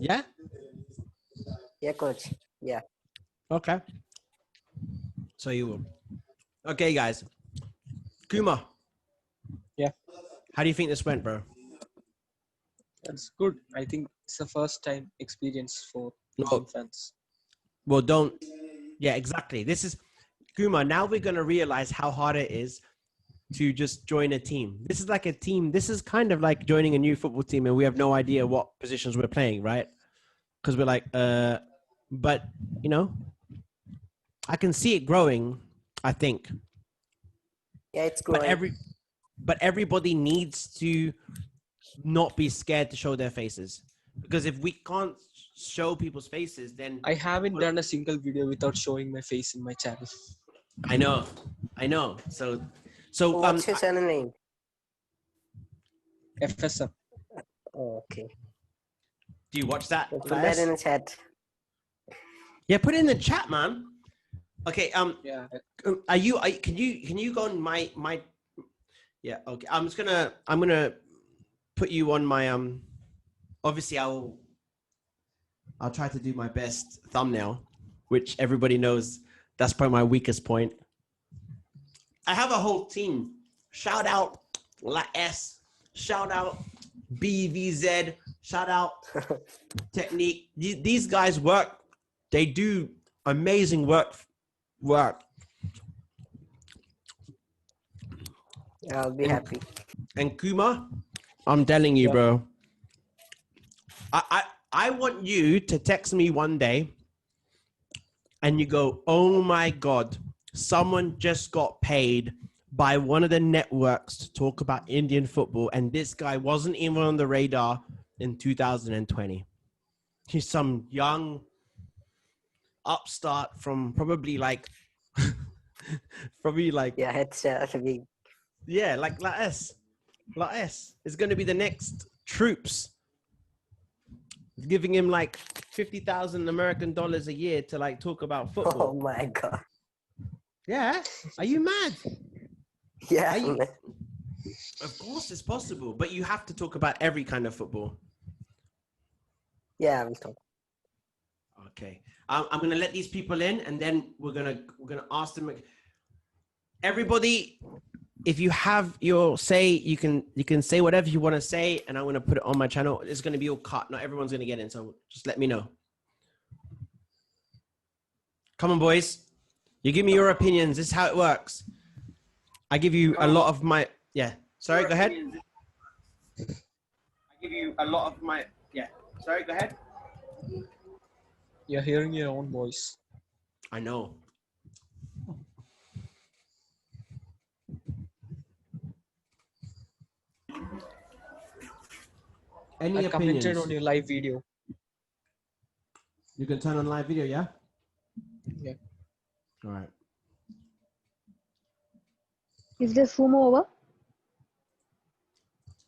Yeah? Yeah, coach. Yeah. Okay. So you will. Okay, guys. Kuma. Yeah. How do you think this went, bro? That's good. I think it's a first time experience for fans. Well, don't. Yeah, exactly. This is Kuma. Now we're going to realize how hard it is to just join a team. This is like a team. This is kind of like joining a new football team and we have no idea what positions we're playing, right? Because we're like, but, you know, I can see it growing, I think. Yeah, it's growing. But everybody needs to not be scared to show their faces. Because if we can't show people's faces, then I haven't done a single video without showing my face in my channel. I know. So what's your channel name? FSM. Oh, okay. do you watch that? Put that in the chat. Yeah, put it in the chat, man. Okay. Yeah. Can you go on my? Yeah. Okay. I'm gonna put you on my Obviously, I'll try to do my best thumbnail, which everybody knows that's probably my weakest point. I have a whole team. Shout out La S. Shout out BVZ. Shout out Technique. These guys work. They do amazing work. I'll be happy. And Kuma, I'm telling you, bro. I want you to text me one day and you go, oh my God, someone just got paid by one of the networks to talk about Indian football. And this guy wasn't even on the radar in 2020. He's some young upstart from probably like, Yeah, headshot. Yeah, like us. It's going to be the next Troops. Giving him like 50,000 American dollars a year to like talk about football. Oh my God. Yeah. Are you mad? Yeah. Of course it's possible, but you have to talk about every kind of football. Yeah, we'll talk. Okay. I'm going to let these people in and then we're going to ask them. Everybody, if you have your say, you can say whatever you want to say, and I'm going to put it on my channel. It's going to be all cut. Not everyone's going to get in, so just let me know. Come on, boys. You give me your opinions. This is how it works. I give you a lot of my... Yeah. Sorry, go ahead. I give you a lot of my... Yeah. Sorry, go ahead. You're hearing your own voice. I know. Any I commented opinions? on your live video. You can turn on live video, yeah? Yeah. All right. Is this room over?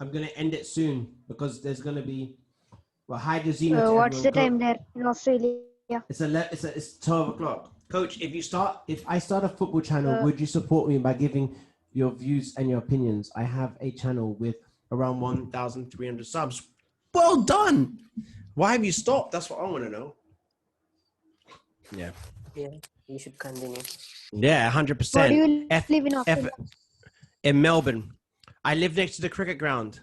I'm going to end it soon because there's going to be... Well, hi, Jazina. What's the time there in Australia? It's 12 o'clock. Coach, if I start a football channel, would you support me by giving your views and your opinions? I have a channel with around 1,300 subs. Well done. Why have you stopped? That's what I want to know. Yeah. Yeah, you should continue. Yeah, 100%. Where do you live in Australia? In Melbourne. I live next to the cricket ground.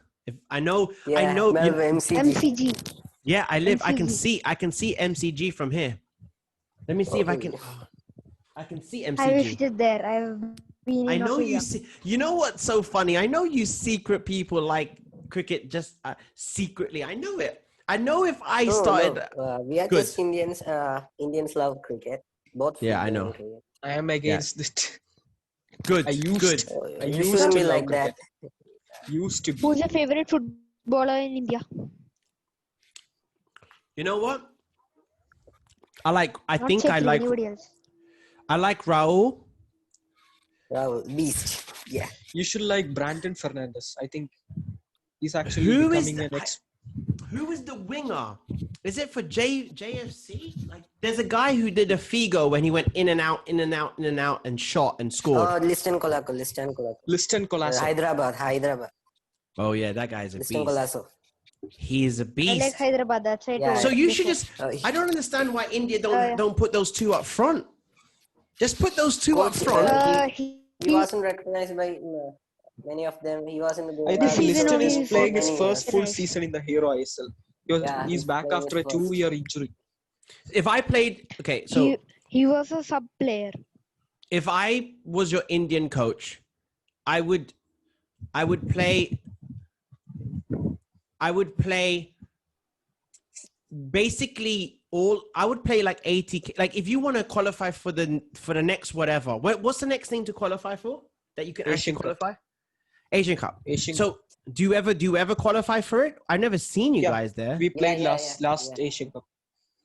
I know. Melbourne, MCG. Yeah, I live. MCG. I can see MCG from here. Let me see if I can. I can see MCG. I visited there. I've been in Australia. You see. You know what's so funny? I know you secret people like cricket just secretly. I know it. I know if I started. No. We are Good. just Indians. Indians love cricket. Both. Yeah, I know. I am against it. Good. I used to be like that. Used to be. Who's your favorite footballer in India? You know what? I like Raul. Raul, beast. Yeah. You should like Brandon Fernandes. I think he's actually becoming an Who is the winger? Is it for JFC? Like, there's a guy who did a Figo when he went in and out, and shot and scored. Oh, Liston Colaco. Hyderabad. Oh yeah, that guy's a Liston beast. Colaco. He's a beast. I like Hyderabad. That's right. Yeah. So you should just. I don't understand why India don't put those two up front. Just put those two up front. He wasn't recognized by many of them. He wasn't. I think Liston is playing his first full season in the Hero ISL. He's back after a 2-year injury. If I played, okay, so he was a sub player. If I was your Indian coach, I would play basically I would play like ATK. Like if you want to qualify for the next whatever. What's the next thing to qualify for that you can actually qualify? Asian Cup. So Do you ever qualify for it? I've never seen you guys there. We played last Asian Cup.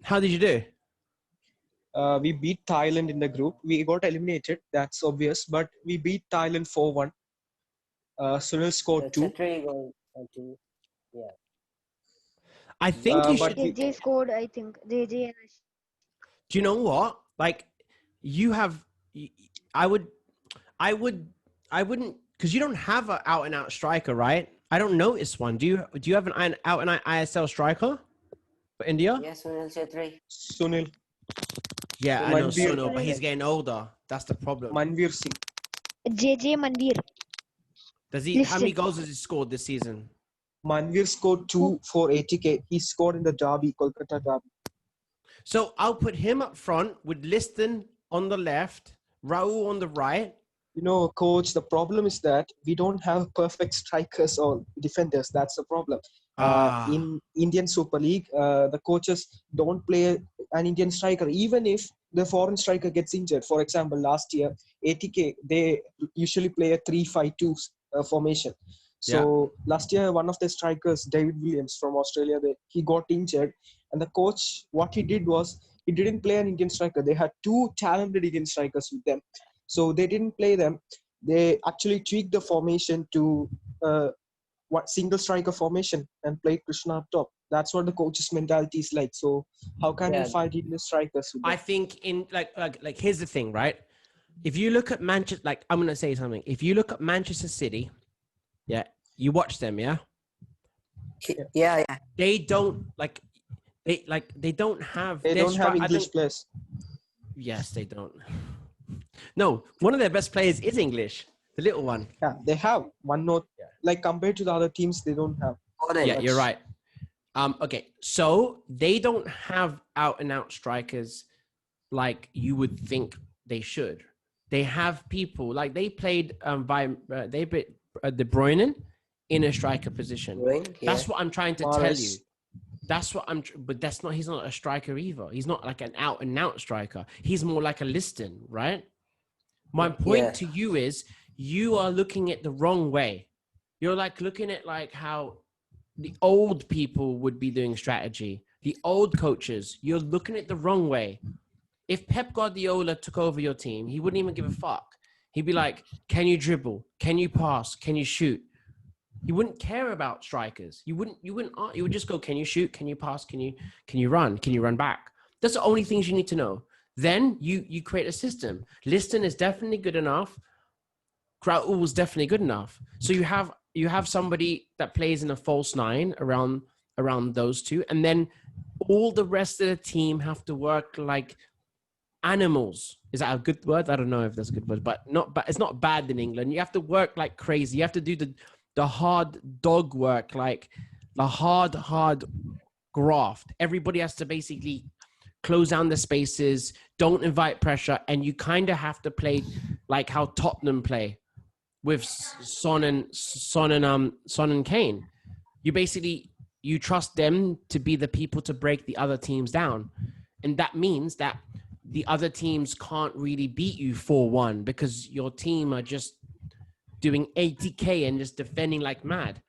How did you do? We beat Thailand in the group. We got eliminated. That's obvious. But we beat Thailand 4-1. Sunil scored 2. Yeah. I think you should. JJ scored, I think. JJ and Do you know what? Like, you have. I wouldn't, because you don't have an out and out striker, right? I don't notice one. Do you have an out and out ISL striker for India? Yes, Sunil Chetri. Sunil. Yeah, I know Sunil, but he's getting older. That's the problem. Manveer Singh. JJ Manveer. How many goals has he scored this season? Manveer scored 2 for ATK. He scored in the derby, Kolkata derby. So I'll put him up front with Liston on the left, Raul on the right. You know, coach, the problem is that we don't have perfect strikers or defenders. That's the problem. In Indian Super League, the coaches don't play an Indian striker, even if the foreign striker gets injured. For example, last year, ATK, they usually play a 3-5-2 formation. So last year, one of the strikers, David Williams from Australia, he got injured. And the coach, what he did was, he didn't play an Indian striker. They had 2 talented Indian strikers with them. So they didn't play them. They actually tweaked the formation to single striker formation and played Krishna up top. That's what the coach's mentality is like. So how can you find Indian strikers? I think in like here's the thing, right? If you look at Manchester, like I'm gonna say something. If you look at Manchester City, you watch them, Yeah. They don't they don't have. They don't have English players. Yes, they don't. No, one of their best players is English. The little one. Yeah, they have one note. Like compared to the other teams, they don't have. Yeah, you're right. Okay, so they don't have out and out strikers like you would think they should. They have people like they played De Bruyne in a striker position. That's what I'm trying to tell you. That's what but he's not a striker either. He's not like an out and out striker. He's more like a Liston, right? My point to you is you are looking at the wrong way. You're like looking at like how the old people would be doing strategy. The old coaches, you're looking at the wrong way. If Pep Guardiola took over your team, he wouldn't even give a fuck. He'd be like, can you dribble? Can you pass? Can you shoot? He wouldn't care about strikers. You would just go, can you shoot? Can you pass? Can you run? Can you run back? That's the only things you need to know. Then you create a system. Liston is definitely good enough. Raul was definitely good enough. So you have somebody that plays in a false 9 around those two, and then all the rest of the team have to work like animals. Is that a good word? I don't know if that's a good word, but it's not bad in England. You have to work like crazy. You have to do the hard dog work, like the hard graft. Everybody has to basically close down the spaces, don't invite pressure, and you kind of have to play like how Tottenham play with Son and Kane. You trust them to be the people to break the other teams down. And that means that the other teams can't really beat you 4-1 because your team are just doing ATK and just defending like mad,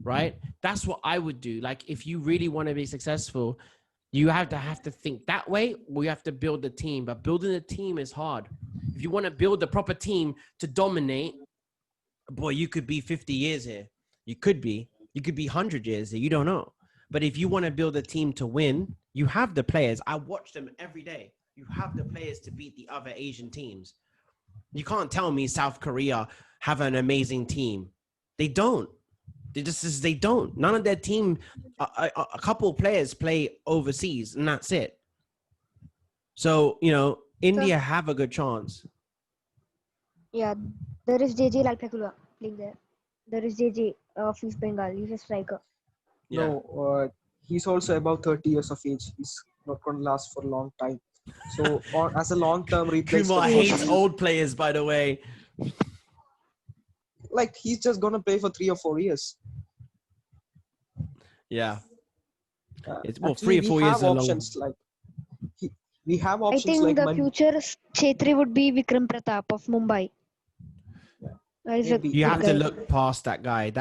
right? That's what I would do. Like, if you really want to be successful, you have to think that way, or you have to build a team. But building a team is hard. If you want to build a proper team to dominate, boy, you could be 50 years here. You could be 100 years here. You don't know. But if you want to build a team to win, you have the players. I watch them every day. You have the players to beat the other Asian teams. You can't tell me South Korea have an amazing team. They don't. They don't. None of their team, a couple of players play overseas, and that's it. So, India have a good chance. Yeah, there is JJ Lalpakula playing there. There is JJ of East Bengal. He's a striker. Yeah. No, he's also about 30 years of age. He's not going to last for a long time. So, as a long-term replacement, Kumar hates old players, by the way. Like, he's just going to play for 3 or 4 years. Yeah. It's 3 or 4 years. We have options like I think the future Chetri would be Vikram Pratap of Mumbai. You have to look past that guy.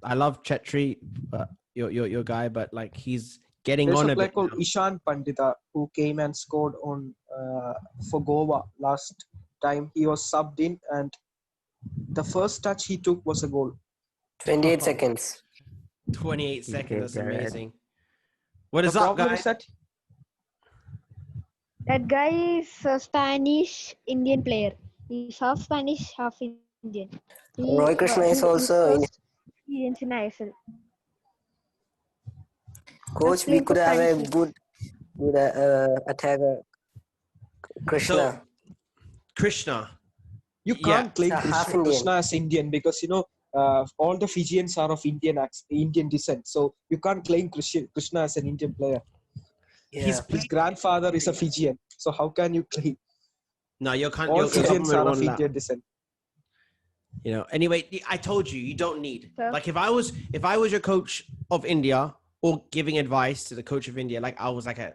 I love Chetri, your guy, but like he's getting There's on a a player bit called now. Ishan Pandita who came and scored on for Goa last time. He was subbed in, and the first touch he took was a goal. 28 seconds. 28 seconds. That's that. amazing. What is The up, problem guys? is that That guy is a Spanish Indian player. He's half Spanish, half Indian. Roy Krishna is also in. Experience in ISL. Coach, we could have a good attacker. Krishna. So, Krishna. you can't claim half Indian. Krishna as Indian because all the Fijians are of Indian descent. So you can't claim Krishna as an Indian player. Yeah. His grandfather is a Fijian. So how can you claim? No, you can't. All Your Fijians government are won't of allow. Indian descent. You know. Anyway, I told you don't need. Sir? Like if I was your coach of India or giving advice to the coach of India, like I was like a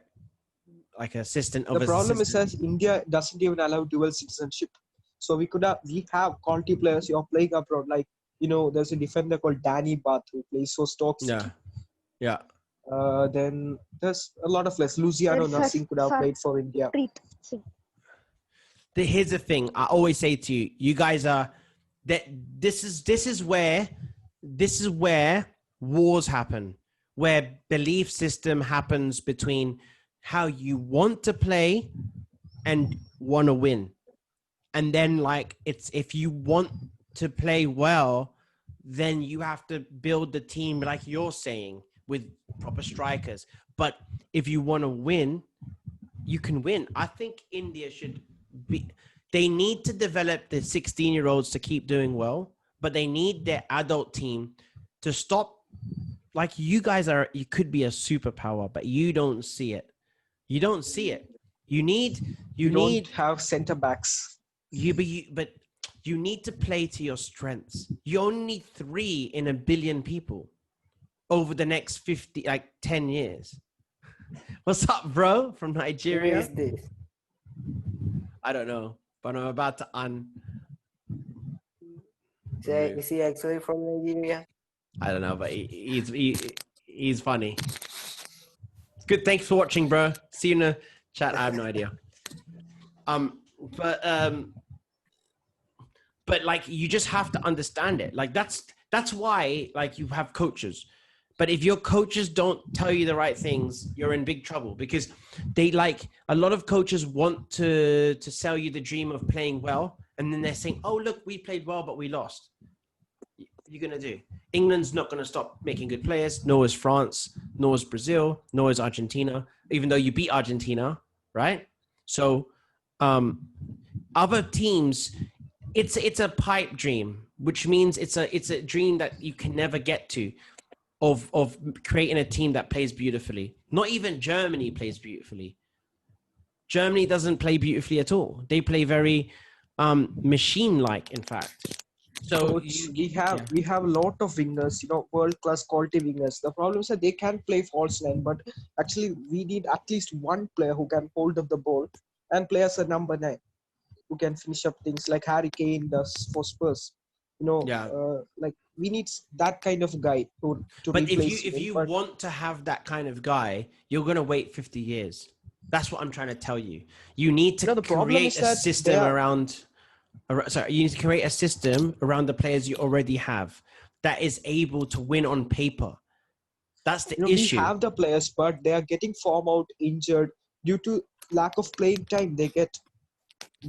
assistant of. The problem is that India doesn't even allow dual citizenship. So we have quality players who are playing abroad. Like there's a defender called Danny Bath who plays for Stoke City. Yeah. Then there's a lot of players. Luciano Narsingh could have played for India. Here's the thing. I always say to you, you guys are that this is where wars happen, where belief system happens between how you want to play and want to win. And then like it's if you want to play well, then you have to build the team like you're saying with proper strikers. But if you want to win, you can win. I think India they need to develop the 16-year-olds to keep doing well, but they need their adult team to stop. Like you guys you could be a superpower, but you don't see it. You don't see it. You need have center backs. But you need to play to your strengths. You only need 3 in a billion people over the next 10 years. What's up, bro? From Nigeria? Who is this? I don't know, but I'm about to Is he actually from Nigeria? I don't know, but he's funny. Good. Thanks for watching, bro. See you in the chat. I have no idea. But like you just have to understand it. Like that's why like you have coaches. But if your coaches don't tell you the right things, you're in big trouble because they like a lot of coaches want to sell you the dream of playing well. And then they're saying, oh, look, we played well, but we lost. You're going to do. England's not going to stop making good players. Nor is France, nor is Brazil, nor is Argentina, even though you beat Argentina, right? So other teams, it's a pipe dream, which means it's a dream that you can never get to. Of creating a team that plays beautifully. Not even Germany plays beautifully. Germany doesn't play beautifully at all. They play very machine-like, in fact. So we have a lot of wingers, world-class quality wingers. The problem is that they can play false nine, but actually we need at least one player who can hold up the ball and play as a number 9, who can finish up things like Harry Kane does for Spurs. Like we need that kind of guy to but replace if you want to have that kind of guy, you're going to wait 50 years. That's what I'm trying to tell you. You need to create a system you need to create a system around the players you already have that is able to win on paper. That's the issue. We have the players, but they are getting form out, injured due to lack of playing time. They're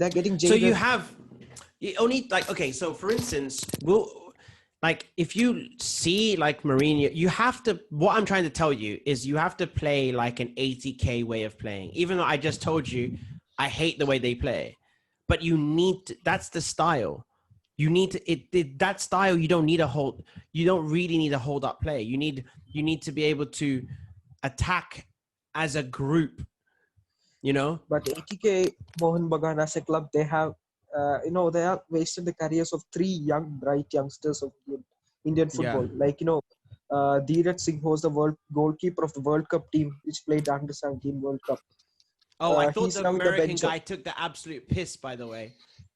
getting jaded. So you only like, okay, so for instance, if you see like Mourinho, what I'm trying to tell you is you have to play like an ATK way of playing. Even though I just told you, I hate the way they play, but that's the style. You need to, that style, you don't really need a hold up play. You need to be able to attack as a group, But ATK Mohun Bagan as a club, they have, they have wasted the careers of 3 young, bright youngsters of Indian football. Yeah. Like, Dheeraj Singh was the goalkeeper of the World Cup team, which played the Under-17 World Cup. Oh, I thought the American guy took the absolute piss, by the way.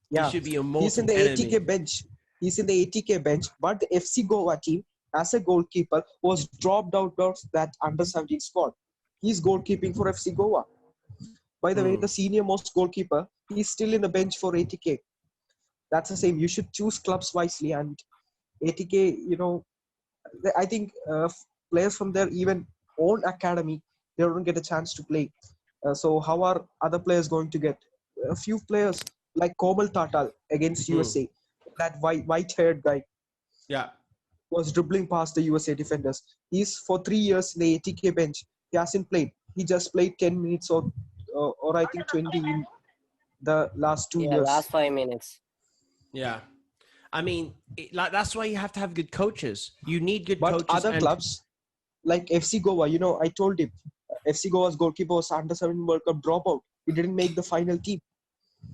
Yeah. He should be a mortal He's in the ATK bench. He's in the ATK bench, but the FC Goa team as a goalkeeper was dropped out of that under-17 squad. He's goalkeeping for FC Goa. By the way, the senior most goalkeeper, he's still in the bench for ATK. That's the same. You should choose clubs wisely. And ATK, I think players from their even own academy, they don't get a chance to play. So how are other players going to get? A few players like Komal Tatal against USA, that white-haired guy, was dribbling past the USA defenders. He's for 3 years in the ATK bench. He hasn't played. He just played 10 minutes or I think 20 in the last 2 years. Last 5 minutes. Yeah. I mean, that's why you have to have good coaches. You need good coaches. But other clubs, like FC Goa, I told him, FC Goa's goalkeeper was under-17 World Cup dropout. He didn't make the final team.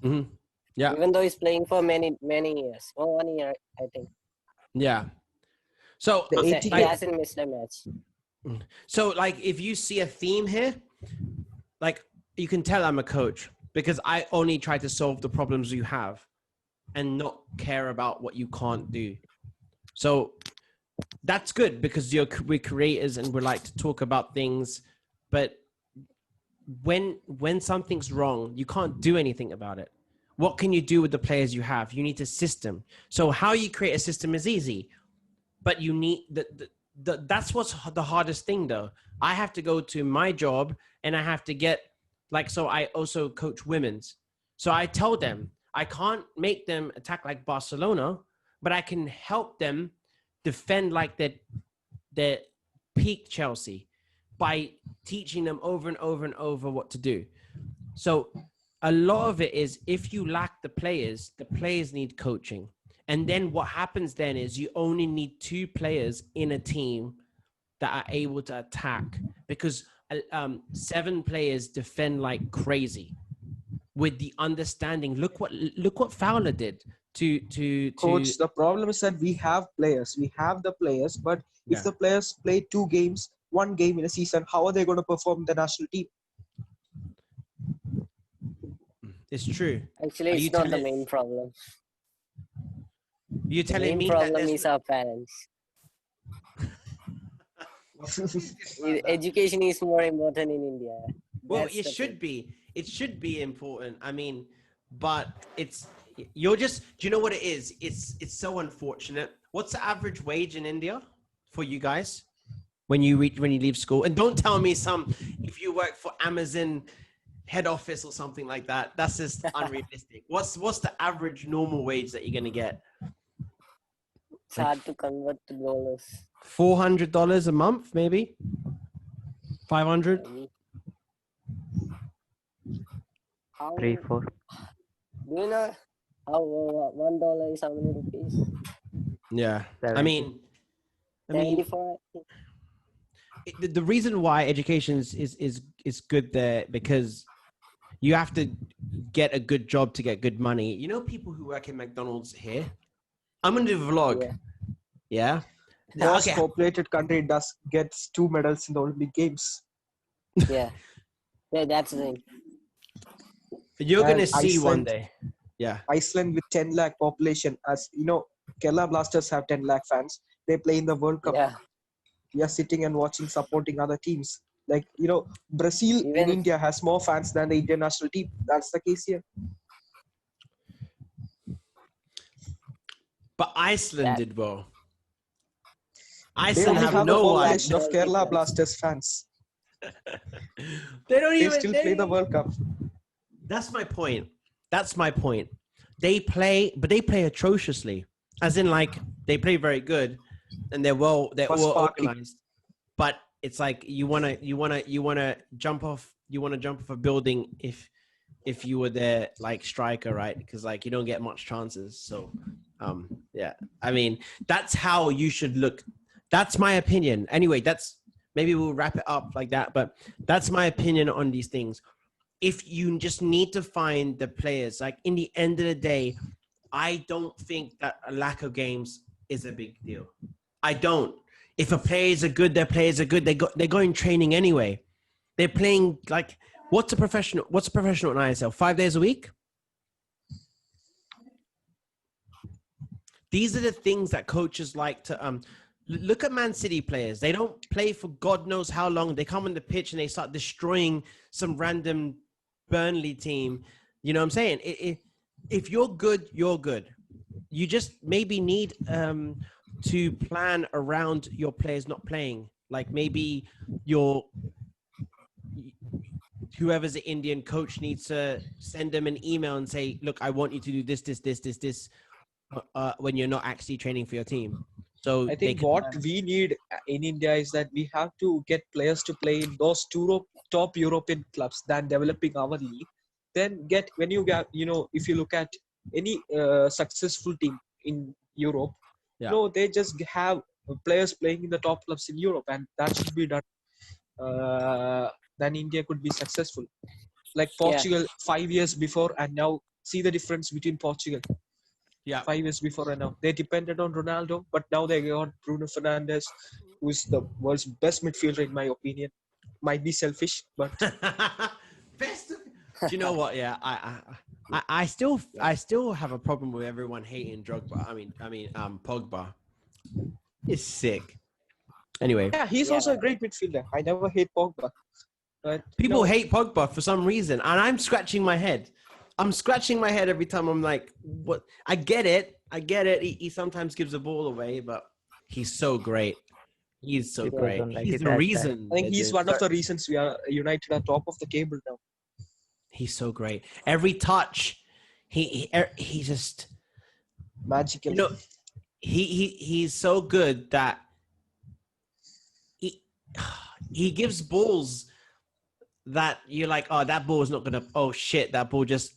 Mm-hmm. Yeah. Even though he's playing for many years. 1 year, I think. Yeah. So he hasn't missed a match. So, like, if you see a theme here, like, you can tell I'm a coach because I only try to solve the problems you have and not care about what you can't do. So that's good because we're creators and we like to talk about things. But when something's wrong, you can't do anything about it. What can you do with the players you have? You need a system. So how you create a system is easy, but you need that's what's the hardest thing, though. I have to go to my job and I have to get so I also coach women's. So I tell them I can't make them attack like Barcelona, but I can help them defend like their peak Chelsea by teaching them over and over and over what to do. So a lot of it is if you lack the players need coaching. And then what happens then is you only need 2 players in a team that are able to attack because 7 players defend like crazy with the understanding. Look what Fowler did to Coach, the problem is that we have players. We have the players, but if the players play 2 games, 1 game in a season, how are they going to perform in the national team? It's true. Actually, it's not the main problem. You're telling me the main that problem is our parents. Education is more important in India. Well, it should be. It should be important. I mean, but do you know what it is? It's so unfortunate. What's the average wage in India for you guys when you leave school? And don't tell me if you work for Amazon head office or something like that. That's just unrealistic. What's the average normal wage that you're gonna get? It's hard to convert to dollars. $400 a month, maybe. 500. 3, 4. Do you know how $1 is how many rupees? Yeah, 70. I mean, 74. the reason why education is good there because you have to get a good job to get good money. You know, people who work in McDonald's here. I'm gonna do a vlog. Yeah. Most populated country gets 2 medals in the Olympic Games. Yeah, that's the thing. You're gonna see Iceland, one day. Yeah. Iceland with 10 lakh population, as you know, Kerala Blasters have 10 lakh fans. They play in the World Cup. Yeah. We are sitting and watching, supporting other teams. Like, Brazil in India has more fans than the Indian national team. That's the case here. But Iceland did well. They Iceland only have have a no population of Kerala Blasters fans. They don't They even still play the World Cup. That's my point. They play, but they play atrociously. As in, like, they play very good, and they're all organized. But it's like you wanna jump off a building if you were their like striker, right? Because like you don't get much chances. So, yeah. I mean, that's how you should look. That's my opinion. Anyway, maybe we'll wrap it up like that. But that's my opinion on these things. If you just need to find the players, like in the end of the day, I don't think that a lack of games is a big deal. I don't. If a players are good, their players are good. They're going training anyway. They're playing like what's a professional in ISL? 5 days a week? These are the things that coaches like to Look at Man City players. They don't play for God knows how long. They come on the pitch and they start destroying some random Burnley team. You know what I'm saying? If you're good, you're good. You just maybe need to plan around your players not playing. Like maybe whoever's the Indian coach needs to send them an email and say, look, I want you to do this when you're not actually training for your team. So I think what we need in India is that we have to get players to play in those top European clubs than developing our league. Then if you look at any successful team in Europe, they just have players playing in the top clubs in Europe, and that should be done. Then India could be successful. Like Portugal 5 years before and now, see the difference between Portugal. 5 years before and now. They depended on Ronaldo, but now they got Bruno Fernandes, who is the world's best midfielder in my opinion. Might be selfish, but best. Do you know what? Yeah, I still have a problem with everyone hating Drogba. I mean, Pogba is sick. Anyway, yeah, he's also a great midfielder. I never hate Pogba, but people hate Pogba for some reason, and I'm scratching my head. I'm scratching my head every time. I'm like, what? I get it. He sometimes gives the ball away, but he's so great. He's so great. He's the reason. I think he's one of the reasons we are United are top of the table now. He's so great. Every touch, he just magical. You know, he's so good that he gives balls that you're like, oh, that ball is not gonna. Oh shit, that ball just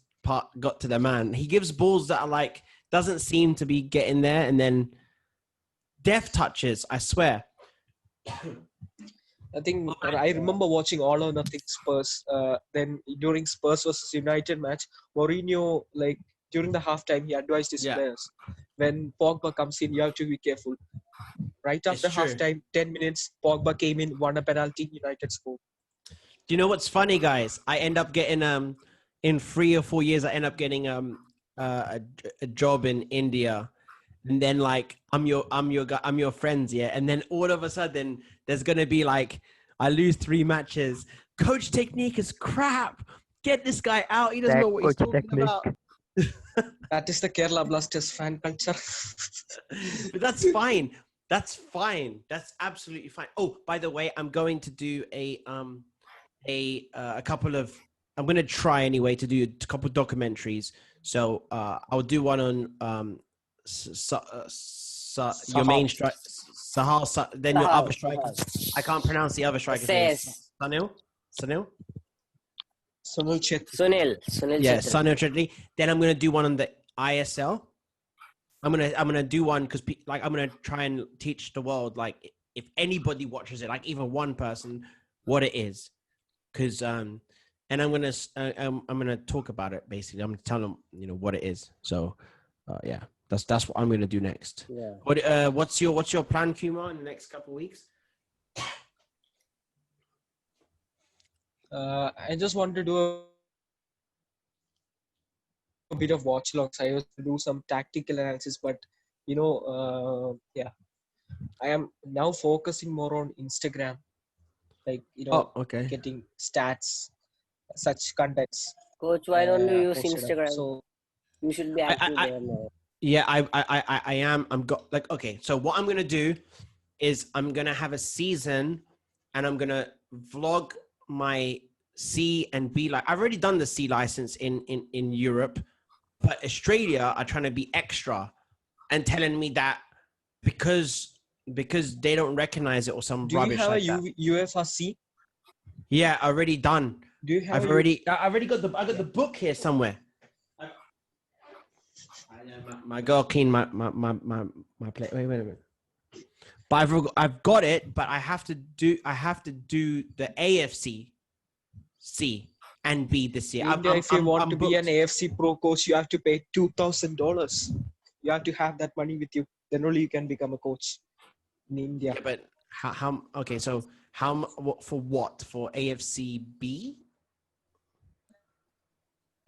got to the man. He gives balls that are like doesn't seem to be getting there, and then deft touches. I swear. I think I remember watching All or Nothing Spurs. Then during Spurs versus United match, Mourinho, like during the halftime, he advised his players, when Pogba comes in, you have to be careful. Right after halftime, 10 minutes, Pogba came in, won a penalty, United scored. Do you know what's funny, guys? I end up getting in 3 or 4 years, I end up getting a job in India. And then like I'm your friends, yeah. And then all of a sudden there's gonna be like I lose 3 matches. Coach technique is crap. Get this guy out. He doesn't know what he's talking about. That is the Kerala Blasters fan culture. But that's fine. That's fine. That's absolutely fine. Oh, by the way, I'm going to do a couple of. I'm gonna try anyway to do a couple of documentaries. So I'll do one on your main striker, Sahal. Then your other striker. I can't pronounce the other striker's name. Sunil. Yeah, Sunil Chetty. Then I'm gonna do one on the ISL. I'm gonna do one because like I'm gonna try and teach the world, like if anybody watches it, like even one person, what it is, because and I'm gonna talk about it basically. I'm gonna tell them what it is. So yeah. That's what I'm gonna do next. Yeah. What's your plan, Kumar, in the next couple of weeks? I just want to do a bit of watch logs. I used to do some tactical analysis, but yeah, I am now focusing more on Instagram, like getting stats, such contents. Coach, why don't you use Instagram? So you should be active there now. Yeah, I am. Okay. So what I'm gonna do is I'm gonna have a season, and I'm gonna vlog my C and B. Like I've already done the C license in Europe, but Australia are trying to be extra, and telling me that because they don't recognize it or some rubbish like that. Do you have a UEFA C? Yeah, already done. Do you have? I already got the book here somewhere. My girl cleaned my plate. Wait a minute. But I've got it, but I have to do the AFC C and B this year. If you want to be an AFC Pro coach, you have to pay $2,000. You have to have that money with you. Then only you can become a coach in India. Yeah, but how? Okay, so how for what? For AFC B?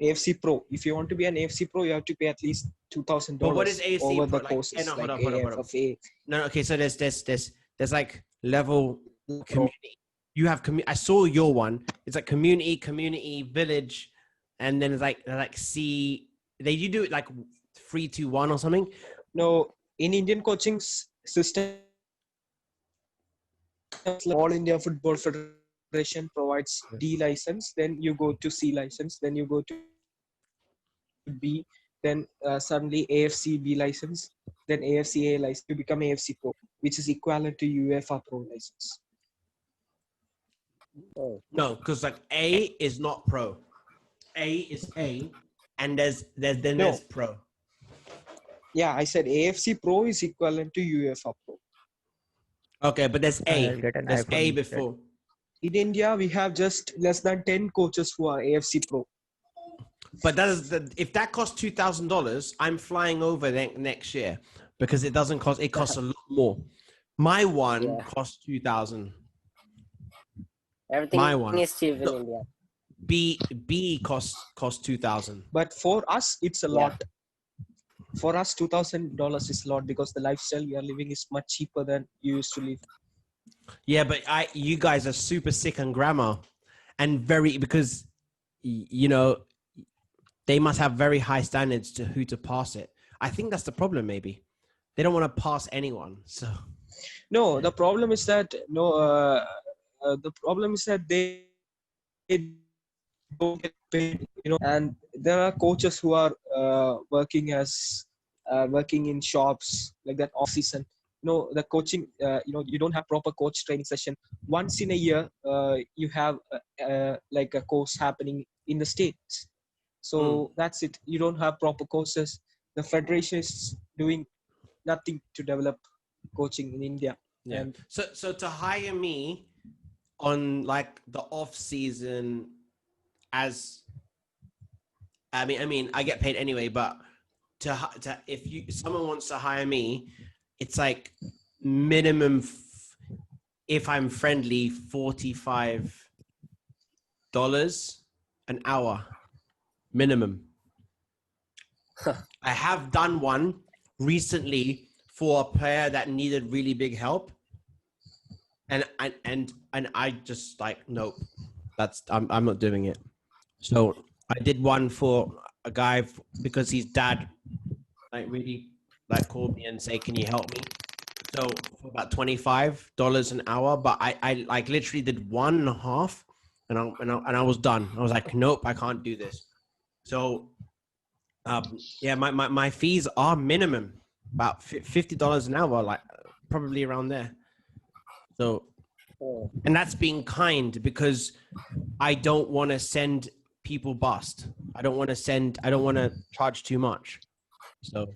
AFC Pro. If you want to be an AFC Pro, you have to pay at least $2,000 But what is AFC over Pro? the courses no, like hold up. AFFA. No, okay. So there's like level Pro. community. You have I saw your one. It's like community, village, and then it's like C. You do it like 3-2-1 or something. No, in Indian coaching system, All India Football Federation provides D license. Then you go to C license. Then you go to B. Then suddenly AFC B license. Then AFC A license. You become AFC Pro, which is equivalent to UEFA Pro license. Oh. No, because like A is not pro. A is A, and there's pro. Yeah, I said AFC Pro is equivalent to UEFA Pro. Okay, but there's A. There's A before. In India, we have just less than 10 coaches who are AFC Pro. But if that costs $2,000, I'm flying over next year because it doesn't cost. It costs a lot more. My one costs $2,000. Everything My one is cheap in India. B costs $2,000. But for us, it's a lot. For us, $2,000 is a lot because the lifestyle we are living is much cheaper than you used to live. Yeah, but you guys are super sick on grammar, and because they must have very high standards to who to pass it. I think that's the problem. Maybe they don't want to pass anyone. So no, the problem is that they don't get paid. And there are coaches who are working in shops like that off season. The coaching, you don't have proper coach training session. Once in a year, you have like a course happening in the States. So that's it. You don't have proper courses. The federation is doing nothing to develop coaching in India. Yeah. And so to hire me on like the off season, I get paid anyway, but if someone wants to hire me, it's like minimum if I'm friendly $45 an hour minimum. I have done one recently for a player that needed really big help, and I just like, nope, I'm not doing it. So I did one for a guy because his dad really called me and say, can you help me? So for about $25 an hour, but I like literally did 1.5 and I was done. I was like, nope, I can't do this. So my fees are minimum about $50 an hour, like probably around there. So, and that's being kind because I don't want to send people bust. I don't want to charge too much. So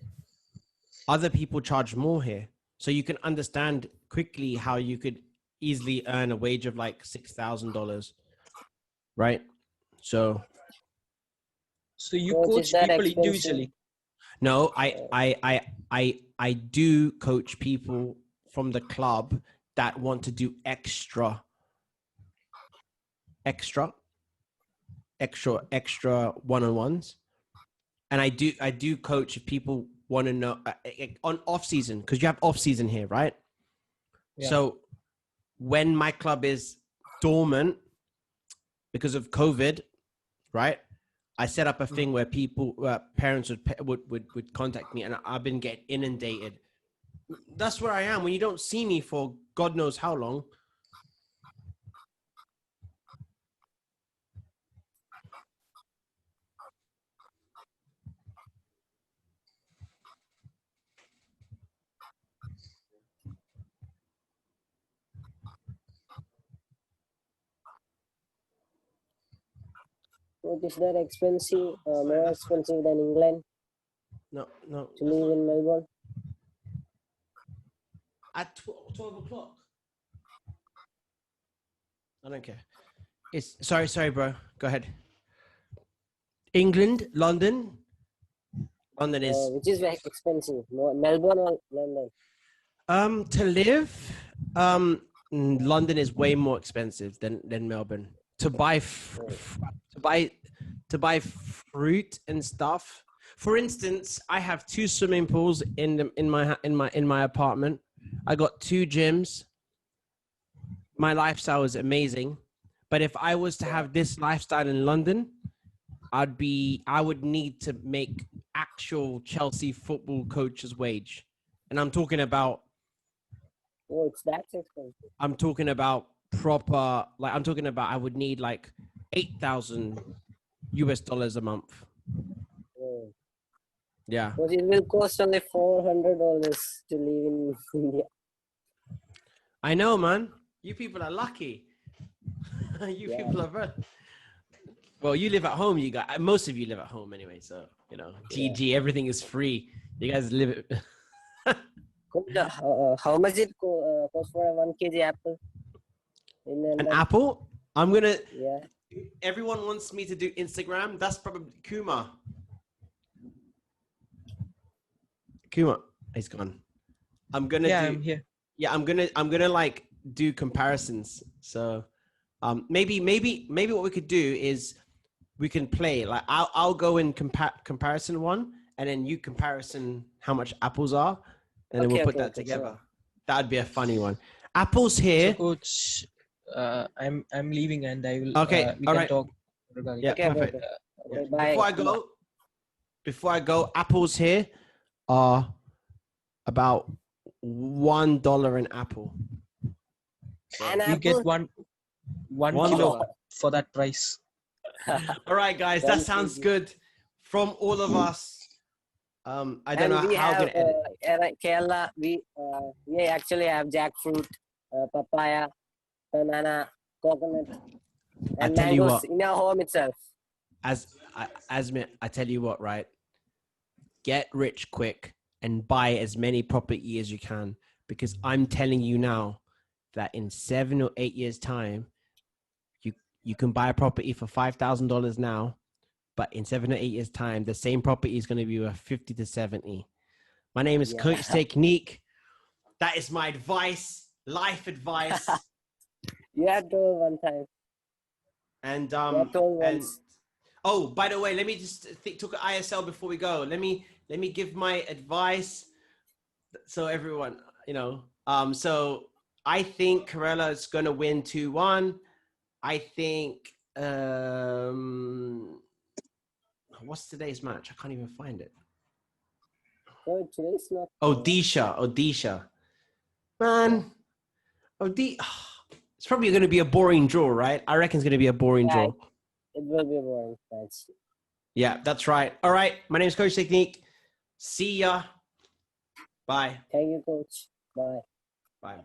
other people charge more here. So you can understand quickly how you could easily earn a wage of like $6,000, right? So you coach people individually? No, I do coach people from the club that want to do extra one-on-ones, and I do coach if people want to know on off season, because you have off season here, right? Yeah. So when my club is dormant because of COVID, right? I set up a thing where parents would contact me, and I've been getting inundated. That's where I am when you don't see me for God knows how long. What is that expensive? More expensive than England? No. To live in Melbourne? At 12 o'clock. I don't care. Sorry, bro. Go ahead. England, London. London is. Which is very expensive? Melbourne or London? To live, London is way more expensive than Melbourne. To buy to buy fruit and stuff. For instance, I have 2 swimming pools in my apartment. I got 2 gyms. My lifestyle is amazing. But if I was to have this lifestyle in London, I would need to make actual Chelsea football coach's wage. And I'm talking about, Oh, it's that expensive. I'm talking about proper, like I'm talking about I would need like $8,000 a month. Oh. Yeah. But it will cost only $400 to live in India. I know, man. You people are lucky. People are very... Well, you live at home. Most of you live at home anyway. So, you know, GG, everything is free. You guys live it. How much it cost for a 1 kg apple? An apple? I'm going to... Yeah. Everyone wants me to do Instagram. That's probably Kuma. He's gone. I'm here. Yeah, I'm gonna like do comparisons. So maybe what we could do is we can play like I'll go in comparison one, and then you comparison how much apples are, and then we'll put that together. Sure. That'd be a funny one. Apples here. So coach, I'm leaving, and I will. Okay. We all can right. talk. Yeah. Okay, Perfect. Okay, bye. Before I go, apples here are about $1 an apple. You get one kilo for that price. All right, guys, that sounds good. From all of us, I don't know how I'm gonna edit. Kerala, we actually have jackfruit, papaya, banana, coconut, and mangoes in our home itself. Asmit, I tell you what, right? Get rich quick and buy as many property as you can, because I'm telling you now that in 7 or 8 years' time, you can buy a property for $5,000 now, but in 7 or 8 years' time, the same property is going to be worth 50 to 70. My name is Coach Technique. That is my advice, life advice. You have told one time. And once. By the way, let me just talk ISL before we go. Let me give my advice. So everyone, you know, so I think Corella is going to win 2-1. I think, what's today's match? I can't even find it. Oh, today's not. Odisha. Man, it's probably going to be a boring draw, right? I reckon it's going to be a boring draw. It will be a boring match. Yeah, that's right. All right. My name is Coach Technique. See ya. Bye. Thank you, Coach. Bye. Bye.